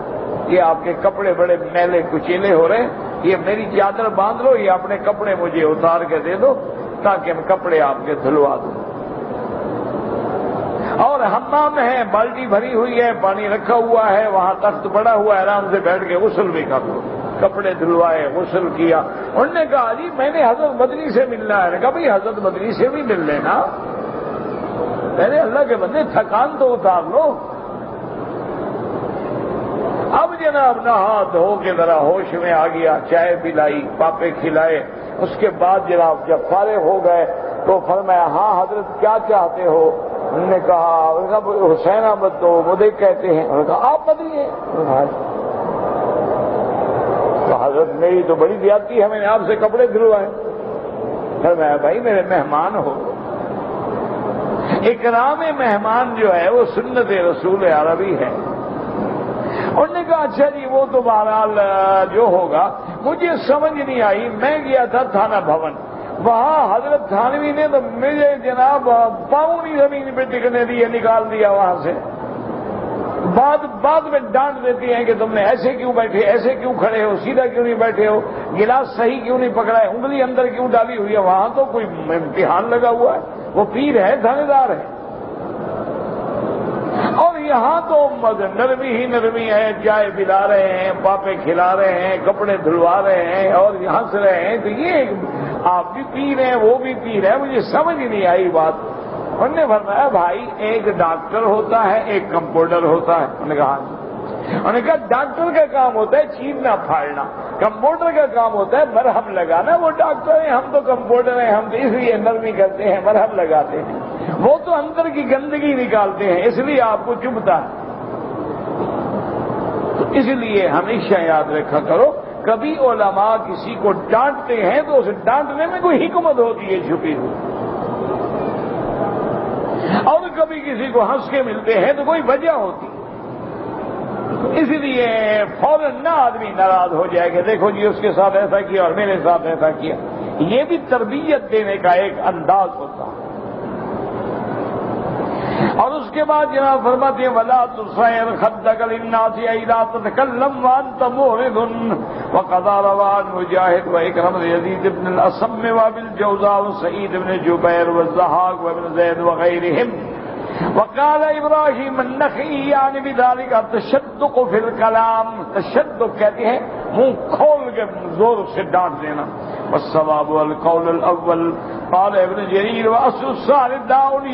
یہ آپ کے کپڑے بڑے میلے کچیلے ہو رہے ہیں، یہ میری چادر باندھ لو، یہ اپنے کپڑے مجھے اتار کے دے دو تاکہ ہم کپڑے آپ کے دھلوا دوں۔ اور حمام ہے، بالٹی بھری ہوئی ہے، پانی رکھا ہوا ہے، وہاں تخت پڑا ہوا ہے، آرام سے بیٹھ کے غسل بھی کر لو۔ کپڑے دھلوائے، غسل کیا۔ انہوں نے کہا جی میں نے حضرت مدنی سے ملنا ہے۔ کہا بھائی حضرت مدنی سے بھی مل لینا، پہلے اللہ کے بندے تھکان تو اتار لو۔ اب جناب نہا دھو کے ذرا ہوش میں آ گیا، چائے پلائی، پاپے کھلائے، اس کے بعد جناب جب فارغ ہو گئے تو فرمایا ہاں حضرت کیا چاہتے ہو؟ انہوں نے کہا حسین احمد تو مجھے کہتے ہیں. انہوں نے کہا آپ بدلیے. تو حضرت میری تو بڑی زیادتی ہے، میں نے آپ سے کپڑے دھلوائے. فرمایا بھائی میرے مہمان ہو. اکرام مہمان جو ہے وہ سنت رسول عربی ہے. انہوں نے کہا اچھا جی وہ تو بہرحال جو ہوگا. مجھے سمجھ نہیں آئی، میں گیا تھا تھانہ بھون، وہاں حضرت تھانوی نے تو مجھے جناب پاؤں نہیں زمین پہ ٹکنے دیے، نکال دیا وہاں سے. بعد میں ڈانٹ دیتی ہیں کہ تم نے ایسے کیوں بیٹھے، ایسے کیوں کھڑے ہو، سیدھا کیوں نہیں بیٹھے ہو، گلاس صحیح کیوں نہیں پکڑا ہے، انگلی اندر کیوں ڈالی ہوئی ہے. وہاں تو کوئی امتحان لگا ہوا ہے، وہ پیر ہے، تھانے دار ہے. اور یہاں تو نرمی ہی نرمی ہے، چائے پلا رہے ہیں، پاپے کھلا رہے ہیں، کپڑے دھلوا رہے ہیں اور ہنس رہے ہیں. تو یہ آپ بھی پیر ہیں وہ بھی پیر ہے، مجھے سمجھ ہی نہیں آئی بات. انہوں نے فرمایا بھائی ایک ڈاکٹر ہوتا ہے ایک کمپاؤنڈر ہوتا ہے. انہوں نے کہا انہوں نے کہا ڈاکٹر کا کام ہوتا ہے چیرنا پھاڑنا، کمپاؤنڈر کا کام ہوتا ہے مرہم لگانا. وہ ڈاکٹر ہیں، ہم تو کمپاؤنڈر ہیں، ہم تو اس لیے نرمی کرتے ہیں، مرہم لگاتے ہیں. وہ تو اندر کی گندگی نکالتے ہیں، اس لیے آپ کو چبھتا ہے. تو اس لیے ہمیشہ یاد رکھا کرو کبھی علماء کسی کو ڈانٹتے ہیں تو اسے ڈانٹنے میں کوئی حکمت ہوتی ہے چھپی ہوئی، اور کبھی کسی کو ہنس کے ملتے ہیں تو کوئی وجہ ہوتی. اس لیے فوراً نہ آدمی ناراض ہو جائے کہ دیکھو جی اس کے ساتھ ایسا کیا اور میرے ساتھ ایسا کیا. یہ بھی تربیت دینے کا ایک انداز ہوتا ہے. اور اس کے بعد جناب فرماتے ہیں وَلَا تُصَعِّرْ خَدَّكَ لِلنَّاسِ إِذَا تَتَكَلَّمْ وَأَنْتَ مُعْرِضٌ. وَقَضَى رَوَى عَنْ مُجَاهِدٍ وَإِكْرَمَةَ يَزِيدَ بْنِ الْأَصَمِّ وَأَبِي الْجَوْزَاءِ وَسَعِيدِ بْنِ جُبَيْرٍ وَالضَّحَاكِ وَابْنِ زَيْدٍ وَغَيْرِهِمْ. وقال ابراہیم النخعی یعنی بذالک تشدق فی الکلام. تشدق کہتے ہیں منہ کھول کے زور سے ڈانٹ دینا. والصواب والقول الاول قال ابن جریر واصل الصالح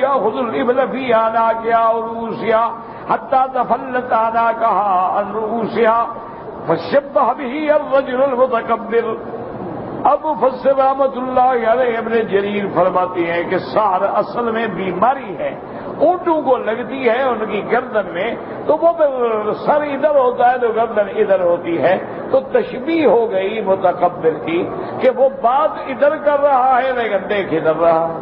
یاخذ الابل فی عناقها ورؤوسها حتى تفلت عناقها عن رؤوسها فشبه به الرجل المتکبر. اب مفسر رحمۃ اللہ علیہ ابن جریر فرماتے ہیں کہ سحر اصل میں بیماری ہے، اونٹوں کو لگتی ہے ان کی گردن میں، تو وہ سر ادھر ہوتا ہے تو گردن ادھر ہوتی ہے. تو تشبیہ ہو گئی متکبر کی کہ وہ بات ادھر کر رہا ہے لیکن دیکھ ادھر رہا ہے،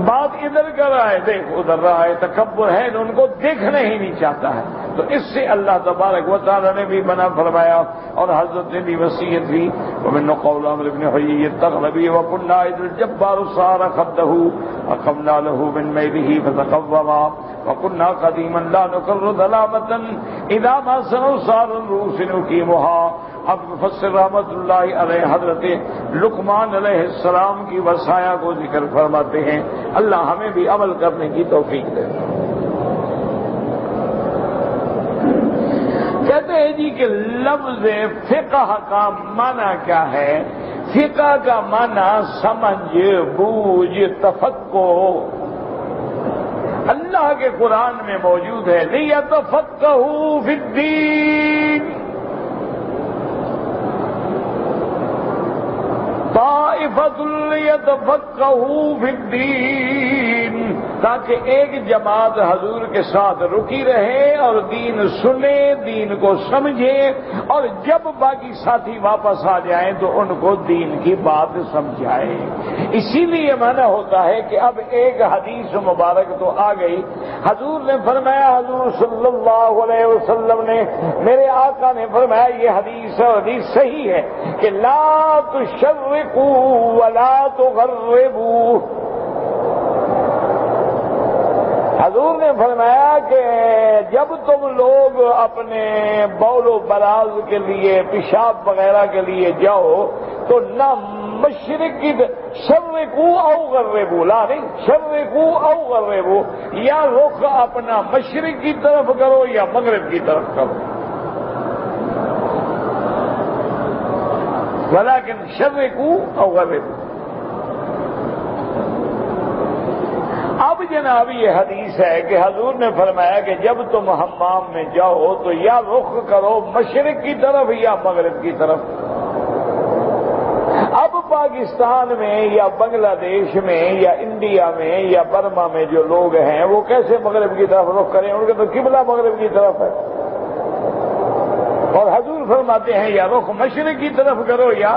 بات ادھر کر رہا ہے دیکھ ادھر رہا ہے. تکبر ہے ان کو دیکھنا ہی نہیں چاہتا ہے. تو اس سے اللہ تبارک و تعالی نے بھی منع فرمایا اور حضرت نے بھی وصیت دی. ومن قول عمرو بن حیی التغلبی وقلنا اذ الجبار صار خده اقمنا له من ميله فتقوما وقلنا قديما لا نقر ظلامة اذا ما سنوا صار الرؤوس نقيمها. اب مفسر رحمت اللہ علیہ حضرت لقمان علیہ السلام کی وصایا کو ذکر فرماتے ہیں. اللہ ہمیں بھی عمل کرنے کی توفیق دے. کہتے ہیں جی کہ لفظ فقہ کا معنی کیا ہے؟ فقہ کا معنی سمجھ بوجھ تفقہ. اللہ کے قرآن میں موجود ہے لِيَتَفَقَّهُوا فِي الدِّينِ. طَائِفَةٌ لِيَتَفَقَّهُوا فِي الدِّينِ، تاکہ ایک جماعت حضور کے ساتھ رکی رہے اور دین سنے، دین کو سمجھے، اور جب باقی ساتھی واپس آ جائیں تو ان کو دین کی بات سمجھائے. اسی لیے مانا ہوتا ہے کہ اب ایک حدیث مبارک تو آ گئی. حضور نے فرمایا، حضور صلی اللہ علیہ وسلم نے، میرے آقا نے فرمایا، یہ حدیث صحیح ہے کہ لا تشرقوا ولا تغربوا. حضور نے فرمایا کہ جب تم لوگ اپنے بول و براز کے لیے، پیشاب وغیرہ کے لیے جاؤ تو نہ مشرق کی شرقو او غربو، لا نہیں شرقو او غربو، یا رخ اپنا مشرق کی طرف کرو یا مغرب کی طرف کرو، ولیکن شرقو او غربو. اب جناب یہ حدیث ہے کہ حضور نے فرمایا کہ جب تم حمام میں جاؤ تو یا رخ کرو مشرق کی طرف یا مغرب کی طرف. اب پاکستان میں یا بنگلہ دیش میں یا انڈیا میں یا برما میں جو لوگ ہیں وہ کیسے مغرب کی طرف رخ کریں؟ ان کا تو قبلہ مغرب کی طرف ہے، اور حضور فرماتے ہیں یا رخ مشرق کی طرف کرو یا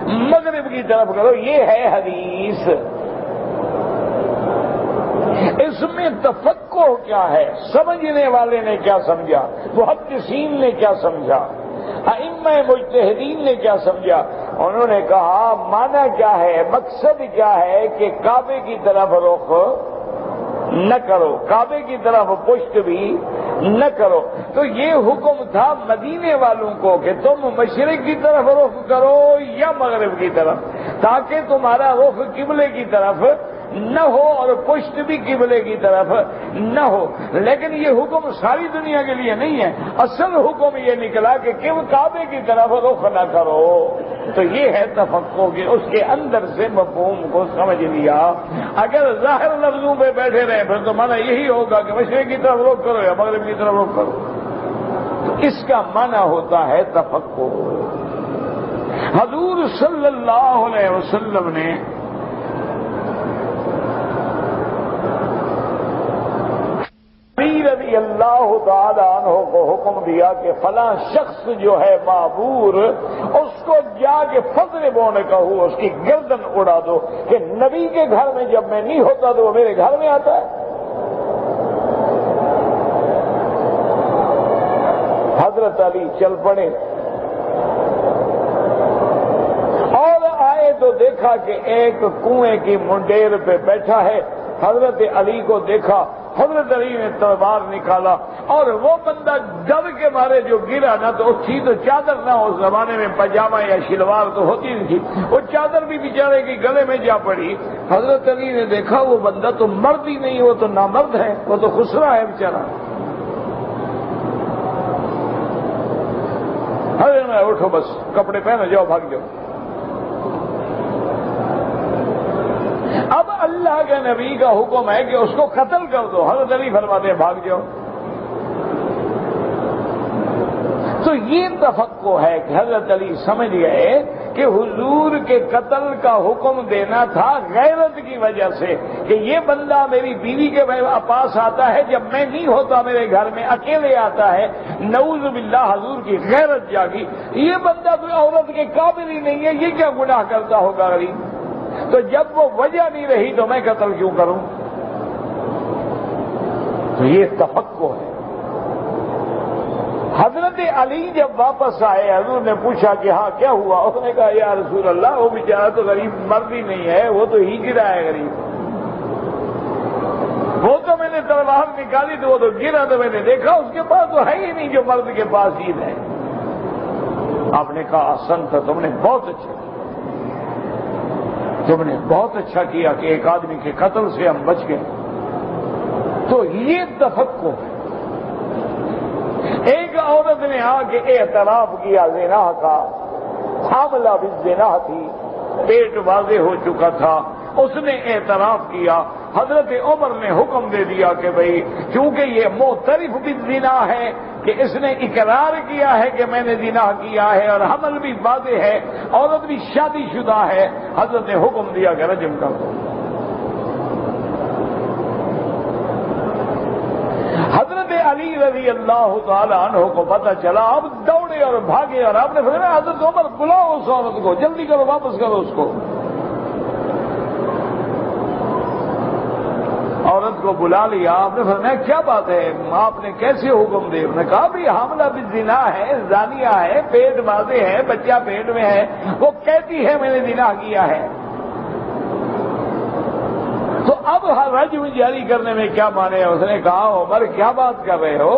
مغرب کی طرف کرو. یہ ہے حدیث. اس میں تفقہ کیا ہے؟ سمجھنے والے نے کیا سمجھا، محدثین نے کیا سمجھا، ائمہ مجتہدین نے کیا سمجھا؟ انہوں نے کہا معنی کیا ہے، مقصد کیا ہے کہ کعبے کی طرف رخ نہ کرو، کعبے کی طرف پشت بھی نہ کرو. تو یہ حکم تھا مدینے والوں کو کہ تم مشرق کی طرف رخ کرو یا مغرب کی طرف، تاکہ تمہارا رخ قبلے کی طرف نہ ہو اور پشت بھی قبلے کی طرف نہ ہو. لیکن یہ حکم ساری دنیا کے لیے نہیں ہے. اصل حکم یہ نکلا کہ کیوں کعبے کی طرف رخ نہ کرو. تو یہ ہے تفقہ کہ اس کے اندر سے مفہوم کو سمجھ لیا. اگر ظاہر لفظوں پہ بیٹھے رہے پھر تو معنی یہی ہوگا کہ مشرق کی طرف رخ کرو یا مغرب کی طرف رخ کرو. تو اس کا معنی ہوتا ہے تفقہ. حضور صلی اللہ علیہ وسلم نے رضی اللہ تعالی عنہ کو حکم دیا کہ فلاں شخص جو ہے معبور، اس کو جا کے فضل بونے کا ہو، اس کی گردن اڑا دو کہ نبی کے گھر میں جب میں نہیں ہوتا تو وہ میرے گھر میں آتا ہے. حضرت علی چل پڑے اور آئے تو دیکھا کہ ایک کنویں کی منڈیر پہ بیٹھا ہے. حضرت علی کو دیکھا، حضرت علی نے تلوار نکالا اور وہ بندہ ڈر کے مارے جو گرا نہ تو تھی تو چادر نہ، اس زمانے میں پاجامہ یا شلوار تو ہوتی نہیں تھی، وہ چادر بھی بیچارے کی گلے میں جا پڑی. حضرت علی نے دیکھا وہ بندہ تو مرد ہی نہیں، وہ تو نامرد ہے، وہ تو خسرا ہے بیچارہ. حضرت میں اٹھو بس کپڑے پہنو جاؤ بھاگ جاؤ. اب اللہ کے نبی کا حکم ہے کہ اس کو قتل کر دو. حضرت علی فرماتے ہیں بھاگ جاؤ. تو یہ تفقہ ہے کہ حضرت علی سمجھ گئے کہ حضور کے قتل کا حکم دینا تھا غیرت کی وجہ سے کہ یہ بندہ میری بیوی کے پاس آتا ہے جب میں نہیں ہوتا، میرے گھر میں اکیلے آتا ہے. نعوذ باللہ حضور کی غیرت جاگی. یہ بندہ تو عورت کے قابل ہی نہیں ہے، یہ کیا گناہ کرتا ہوگا غریب. تو جب وہ وجہ نہیں رہی تو میں قتل کیوں کروں. تو یہ تفقہ ہے. حضرت علی جب واپس آئے حضور نے پوچھا کہ ہاں کیا ہوا؟ اس نے کہا یا رسول اللہ وہ بیچارہ تو غریب مرد ہی نہیں ہے، وہ تو ہی گرا ہے غریب. وہ تو میں نے تلوار نکالی تو وہ تو گرا تو میں نے دیکھا اس کے پاس تو ہے ہی نہیں جو مرد کے پاس عید ہے. آپ نے کہا احسن تھا، تم نے بہت اچھا کیا، تم نے بہت اچھا کیا کہ ایک آدمی کے قتل سے ہم بچ گئے. تو یہ تفقہ ہے. ایک عورت نے آ کے اعتراف کیا زنا کا، حاملہ بھی زنا تھی، پیٹ واضح ہو چکا تھا، اس نے اعتراف کیا. حضرت عمر نے حکم دے دیا کہ بھئی چونکہ یہ معترف بھی زنا ہے کہ اس نے اقرار کیا ہے کہ میں نے زنا کیا ہے اور حمل بھی واضح ہے، عورت بھی شادی شدہ ہے، حضرت نے حکم دیا کہ رجم کر دو. حضرت علی رضی اللہ تعالی عنہ کو پتہ چلا، اب دوڑے اور بھاگے اور آپ نے فرمایا حضرت عمر بلاؤ اس عورت کو، جلدی کرو واپس کرو اس کو. عورت کو بلا لیا. آپ نے فرمایا کیا بات ہے، آپ نے کیسے حکم دے؟ انہوں نے کہا بھی حاملہ بھی زنا ہے، زانیہ ہے، پیٹ واضح ہے، بچہ پیٹ میں ہے، وہ کہتی ہے میں نے زنا کیا ہے. تو اب رجم جاری کرنے میں کیا مانے؟ اس نے کہا عمر کیا بات کر رہے ہو،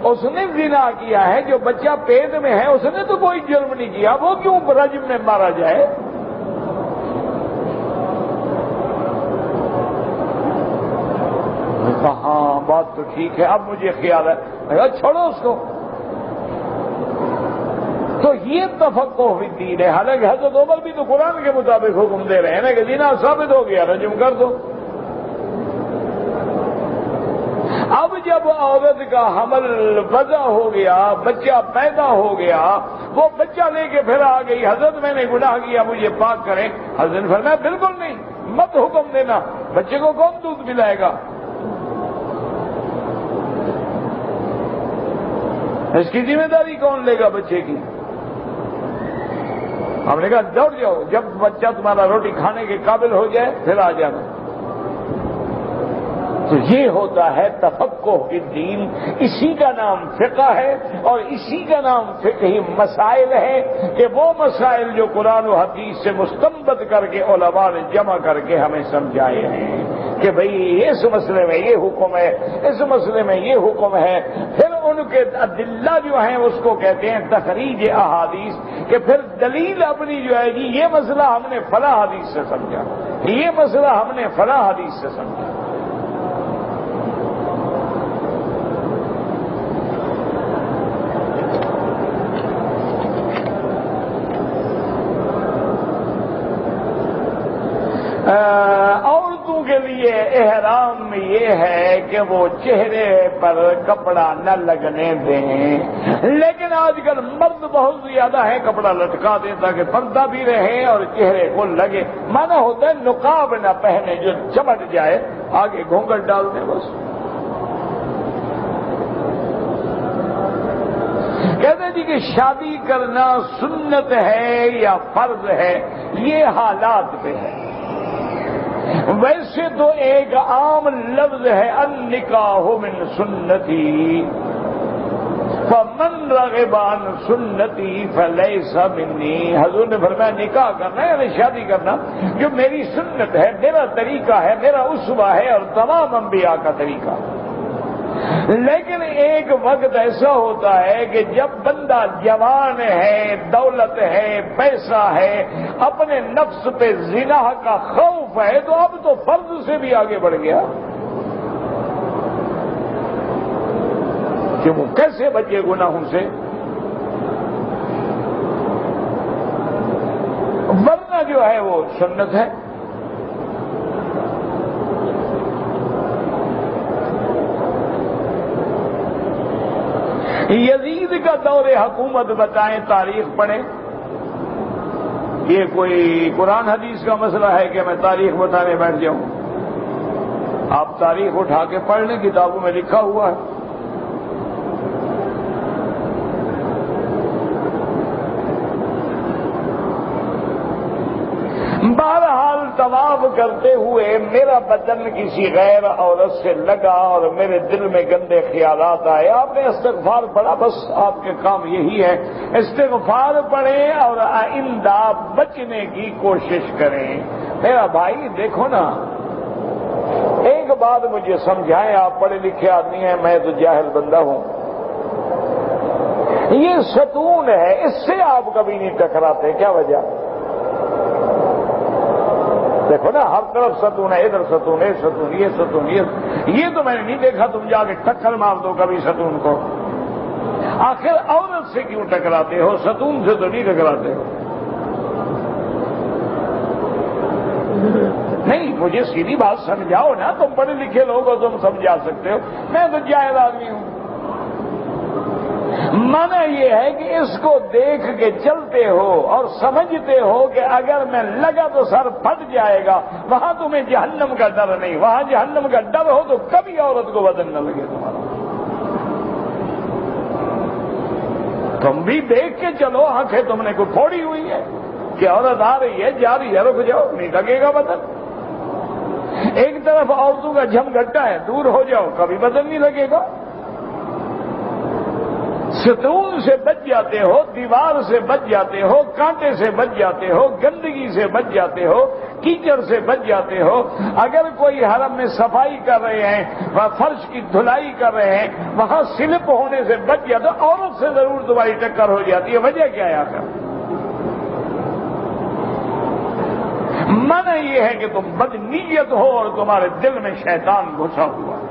اس نے زنا کیا ہے، جو بچہ پیٹ میں ہے اس نے تو کوئی جرم نہیں کیا، وہ کیوں رجم میں مارا جائے؟ ہاں بات تو ٹھیک ہے، اب مجھے خیال ہے چھوڑو اس کو. تو یہ تفقہ فی الدین ہے. حالانکہ حضرت عمر بھی تو قرآن کے مطابق حکم دے رہے ہیں نا کہ زنا ثابت ہو گیا رجم کر دو. اب جب عورت کا حمل وضع ہو گیا، بچہ پیدا ہو گیا، وہ بچہ لے کے پھر آ گئی، حضرت میں نے گناہ کیا مجھے پاک کریں۔ حضرت فرمایا بالکل نہیں، مت حکم دینا، بچے کو کون دودھ پلائے گا؟ اس کی ذمہ داری کون لے گا بچے کی؟ ہم نے کہا دوڑ جاؤ، جب بچہ تمہارا روٹی کھانے کے قابل ہو جائے پھر آ جانا۔ تو یہ ہوتا ہے تفقہ فی الدین، اسی کا نام فقہ ہے اور اسی کا نام فقہی مسائل ہے کہ وہ مسائل جو قرآن و حدیث سے مستنبط کر کے علماء نے جمع کر کے ہمیں سمجھائے ہیں کہ بھئی اس مسئلے میں یہ حکم ہے، اس مسئلے میں یہ حکم ہے۔ پھر ان کے ادلہ جو ہیں اس کو کہتے ہیں تخریج احادیث، کہ پھر دلیل اپنی جو ہے جی یہ مسئلہ ہم نے فلاں حدیث سے سمجھا، یہ مسئلہ ہم نے فلاں حدیث سے سمجھا۔ عورتوں کے لیے احرام میں یہ ہے کہ وہ چہرے پر کپڑا نہ لگنے دیں، لیکن آج کل مرد بہت زیادہ ہے کپڑا لٹکا دیں تاکہ پردہ بھی رہے اور چہرے کو لگے۔ مانا ہوتا ہے نقاب نہ پہنے جو چمٹ جائے، آگے گھونگھٹ ڈال دیں بس۔ کہتے جی کہ شادی کرنا سنت ہے یا فرض ہے، یہ حالات پہ ہے۔ ویسے تو ایک عام لفظ ہے النکاح من سنتی فمن رغب عن سنتی فلیس منی۔ حضور نے فرمایا نکاح کرنا یعنی شادی کرنا جو میری سنت ہے، میرا طریقہ ہے، میرا اسوہ ہے اور تمام انبیاء کا طریقہ۔ لیکن ایک وقت ایسا ہوتا ہے کہ جب بندہ جوان ہے، دولت ہے، پیسہ ہے، اپنے نفس پہ زنا کا خوف ہے، تو اب تو فرض سے بھی آگے بڑھ گیا کہ وہ کیسے بچے گناہوں سے، ورنہ جو ہے وہ سنت ہے۔ یزید کا دور حکومت بتائیں، تاریخ پڑھیں۔ یہ کوئی قرآن حدیث کا مسئلہ ہے کہ میں تاریخ بتانے بیٹھ جاؤں؟ آپ تاریخ اٹھا کے پڑھ لیں، کتابوں میں لکھا ہوا ہے۔ بہرحال طواف کرتے ہوئے میرا بدن کسی غیر عورت سے لگا اور میرے دل میں گندے خیالات آئے۔ آپ نے استغفار پڑھا، بس آپ کے کام یہی ہے، استغفار پڑھیں اور آئندہ بچنے کی کوشش کریں۔ میرا بھائی دیکھو نا، ایک بات مجھے سمجھائیں، آپ پڑھے لکھے آدمی ہیں، میں تو جاہل بندہ ہوں۔ یہ ستون ہے، اس سے آپ کبھی نہیں ٹکراتے، کیا وجہ؟ دیکھو نا ہر طرف ستون ہے، ادھر ستون ہے، ستون یہ ستون یہ تو میں نے نہیں دیکھا تم جا کے ٹکر مار دو کبھی ستون کو۔ آخر عورت سے کیوں ٹکراتے ہو؟ ستون سے تو نہیں ٹکراتے ہو۔ نہیں، مجھے سیدھی بات سمجھاؤ نا، تم پڑھے لکھے لوگ ہو، تم سمجھا سکتے ہو، میں تو جاہل آدمی ہوں۔ مانا یہ ہے کہ اس کو دیکھ کے چلتے ہو اور سمجھتے ہو کہ اگر میں لگا تو سر پھٹ جائے گا، وہاں تمہیں جہنم کا ڈر نہیں، وہاں جہنم کا ڈر ہو تو کبھی عورت کو وزن نہ لگے تمہارا۔ تم بھی دیکھ کے چلو، آنکھیں تم نے کوئی پھوڑی ہوئی ہے کہ عورت آ رہی ہے جا رہی ہے، رک جاؤ، نہیں لگے گا وزن۔ ایک طرف عورتوں کا جھم گھٹا ہے، دور ہو جاؤ، کبھی وزن نہیں لگے گا۔ ستون سے بچ جاتے ہو، دیوار سے بچ جاتے ہو، کانٹے سے بچ جاتے ہو، گندگی سے بچ جاتے ہو، کیچڑ سے بچ جاتے ہو۔ اگر کوئی حرم میں صفائی کر رہے ہیں، وہاں فرش کی دھلائی کر رہے ہیں، وہاں سلپ ہونے سے بچ جاتے ہو، عورت سے ضرور تمہاری ٹکر ہو جاتی ہے، وجہ کیا ہے آخر؟ منع یہ ہے کہ تم بدنیت ہو اور تمہارے دل میں شیطان گھسا ہوا ہے۔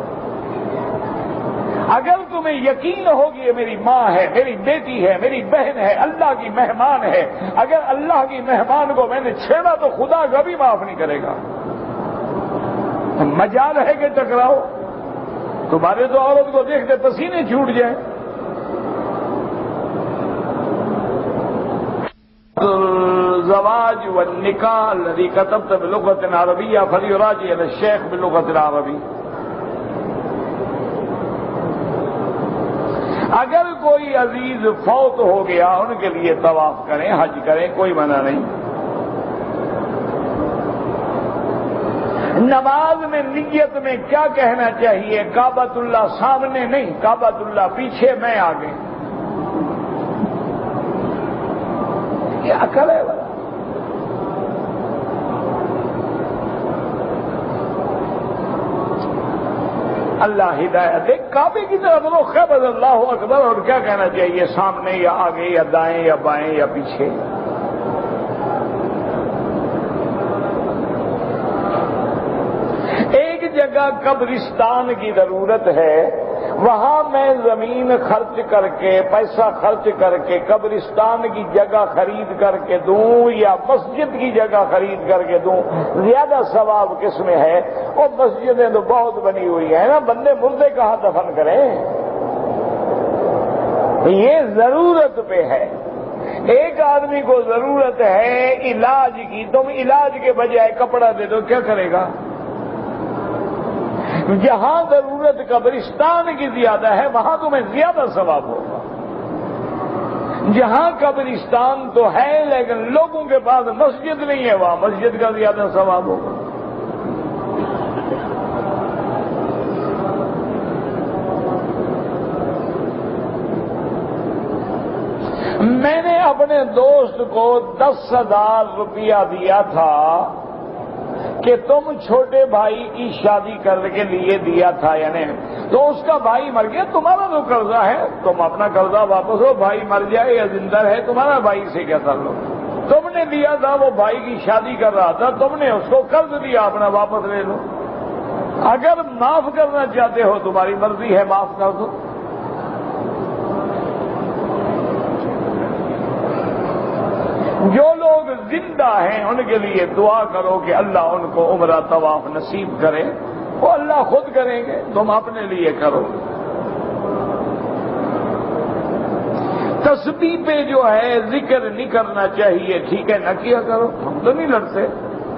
اگر تمہیں یقین ہوگی یہ میری ماں ہے، میری بیٹی ہے، میری بہن ہے، اللہ کی مہمان ہے، اگر اللہ کی مہمان کو میں نے چھیڑا تو خدا کبھی معاف نہیں کرے گا۔ مجال ہے کہ ٹکراؤ، تمہارے تو عورت کو دیکھتے پسینے چھوٹ جائیں. الزواج والنکاح الذي كتبت بلغة عربية فليراجع الشيخ باللغة العربية. اگر کوئی عزیز فوت ہو گیا ان کے لیے طواف کریں، حج کریں، کوئی منع نہیں. نماز میں نیت میں کیا کہنا چاہیے؟ کعبۃ اللہ سامنے نہیں، کعبۃ اللہ پیچھے، میں آگے. یہ عقل ہے. اللہ ہدایت دے. کعبے کی طرف رخ ہے، بس اللہ اکبر. اور کیا کہنا چاہیے؟ سامنے یا آگے یا دائیں یا بائیں یا پیچھے. ایک جگہ قبرستان کی ضرورت ہے، وہاں میں زمین خرچ کر کے، پیسہ خرچ کر کے قبرستان کی جگہ خرید کر کے دوں یا مسجد کی جگہ خرید کر کے دوں، زیادہ ثواب کس میں ہے؟ اور مسجدیں تو بہت بنی ہوئی ہیں نا، بندے مردے کہاں دفن کریں؟ یہ ضرورت پہ ہے. ایک آدمی کو ضرورت ہے علاج کی، تم علاج کے بجائے کپڑا دے دو، کیا کرے گا؟ جہاں ضرورت قبرستان کی زیادہ ہے وہاں تمہیں زیادہ ثواب ہوگا. جہاں قبرستان تو ہے لیکن لوگوں کے پاس مسجد نہیں ہے، وہاں مسجد کا زیادہ ثواب ہوگا. میں نے اپنے دوست کو 10,000 روپیہ دیا تھا کہ تم چھوٹے بھائی کی شادی کرنے کے لیے دیا تھا، یعنی تو اس کا بھائی مر گیا، تمہارا تو قرضہ ہے، تم اپنا قرضہ واپس ہو. بھائی مر جائے یا زندہ ہے، تمہارا بھائی سے کیا تعلق؟ تم نے دیا تھا، وہ بھائی کی شادی کر رہا تھا، تم نے اس کو قرض دیا، اپنا واپس لے لو. اگر معاف کرنا چاہتے ہو تمہاری مرضی ہے، معاف کر دو. جو لوگ زندہ ہیں ان کے لیے دعا کرو کہ اللہ ان کو عمرہ طواف نصیب کرے، وہ اللہ خود کریں گے، تم اپنے لیے کرو. تسبیح پہ جو ہے ذکر نہیں کرنا چاہیے، ٹھیک ہے، نہ کیا کرو. ہم تو نہیں لڑتے،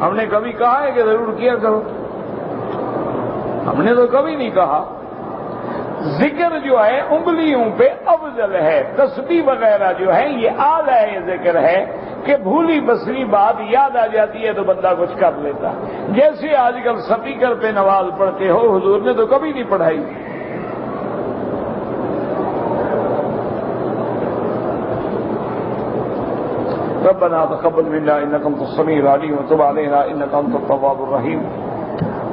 ہم نے کبھی کہا ہے کہ ضرور کیا کرو، ہم نے تو کبھی نہیں کہا. ذکر جو ہے انگلیوں پہ افضل ہے. تسبیح وغیرہ جو ہے یہ اعلی ذکر ہے کہ بھولی بسری بات یاد آ جاتی ہے تو بندہ کچھ کر لیتا. جیسے آج کل سپیکر پہ نماز پڑھتے ہو، حضور نے تو کبھی نہیں پڑھائی. ربنا تقبل منا انك انت السميع العليم وتب علينا انك انت التواب الرحيم.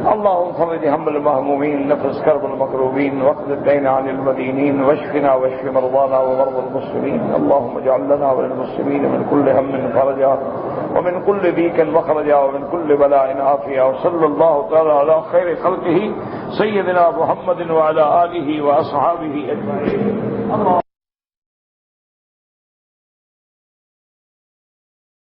اللهم فرج هم المهمومين، نفس كرب المكروبين، واقض الدين عن المدينين، واشفنا واشف مرضانا ومرضى المسلمين. اللهم اجعل لنا وللمسلمين من كل هم فرجا ومن كل ضيق مخرجا ومن كل بلاء عافيا. وصلى الله تعالى على خير خلقه سيدنا محمد وعلى آله وأصحابه أجمعين.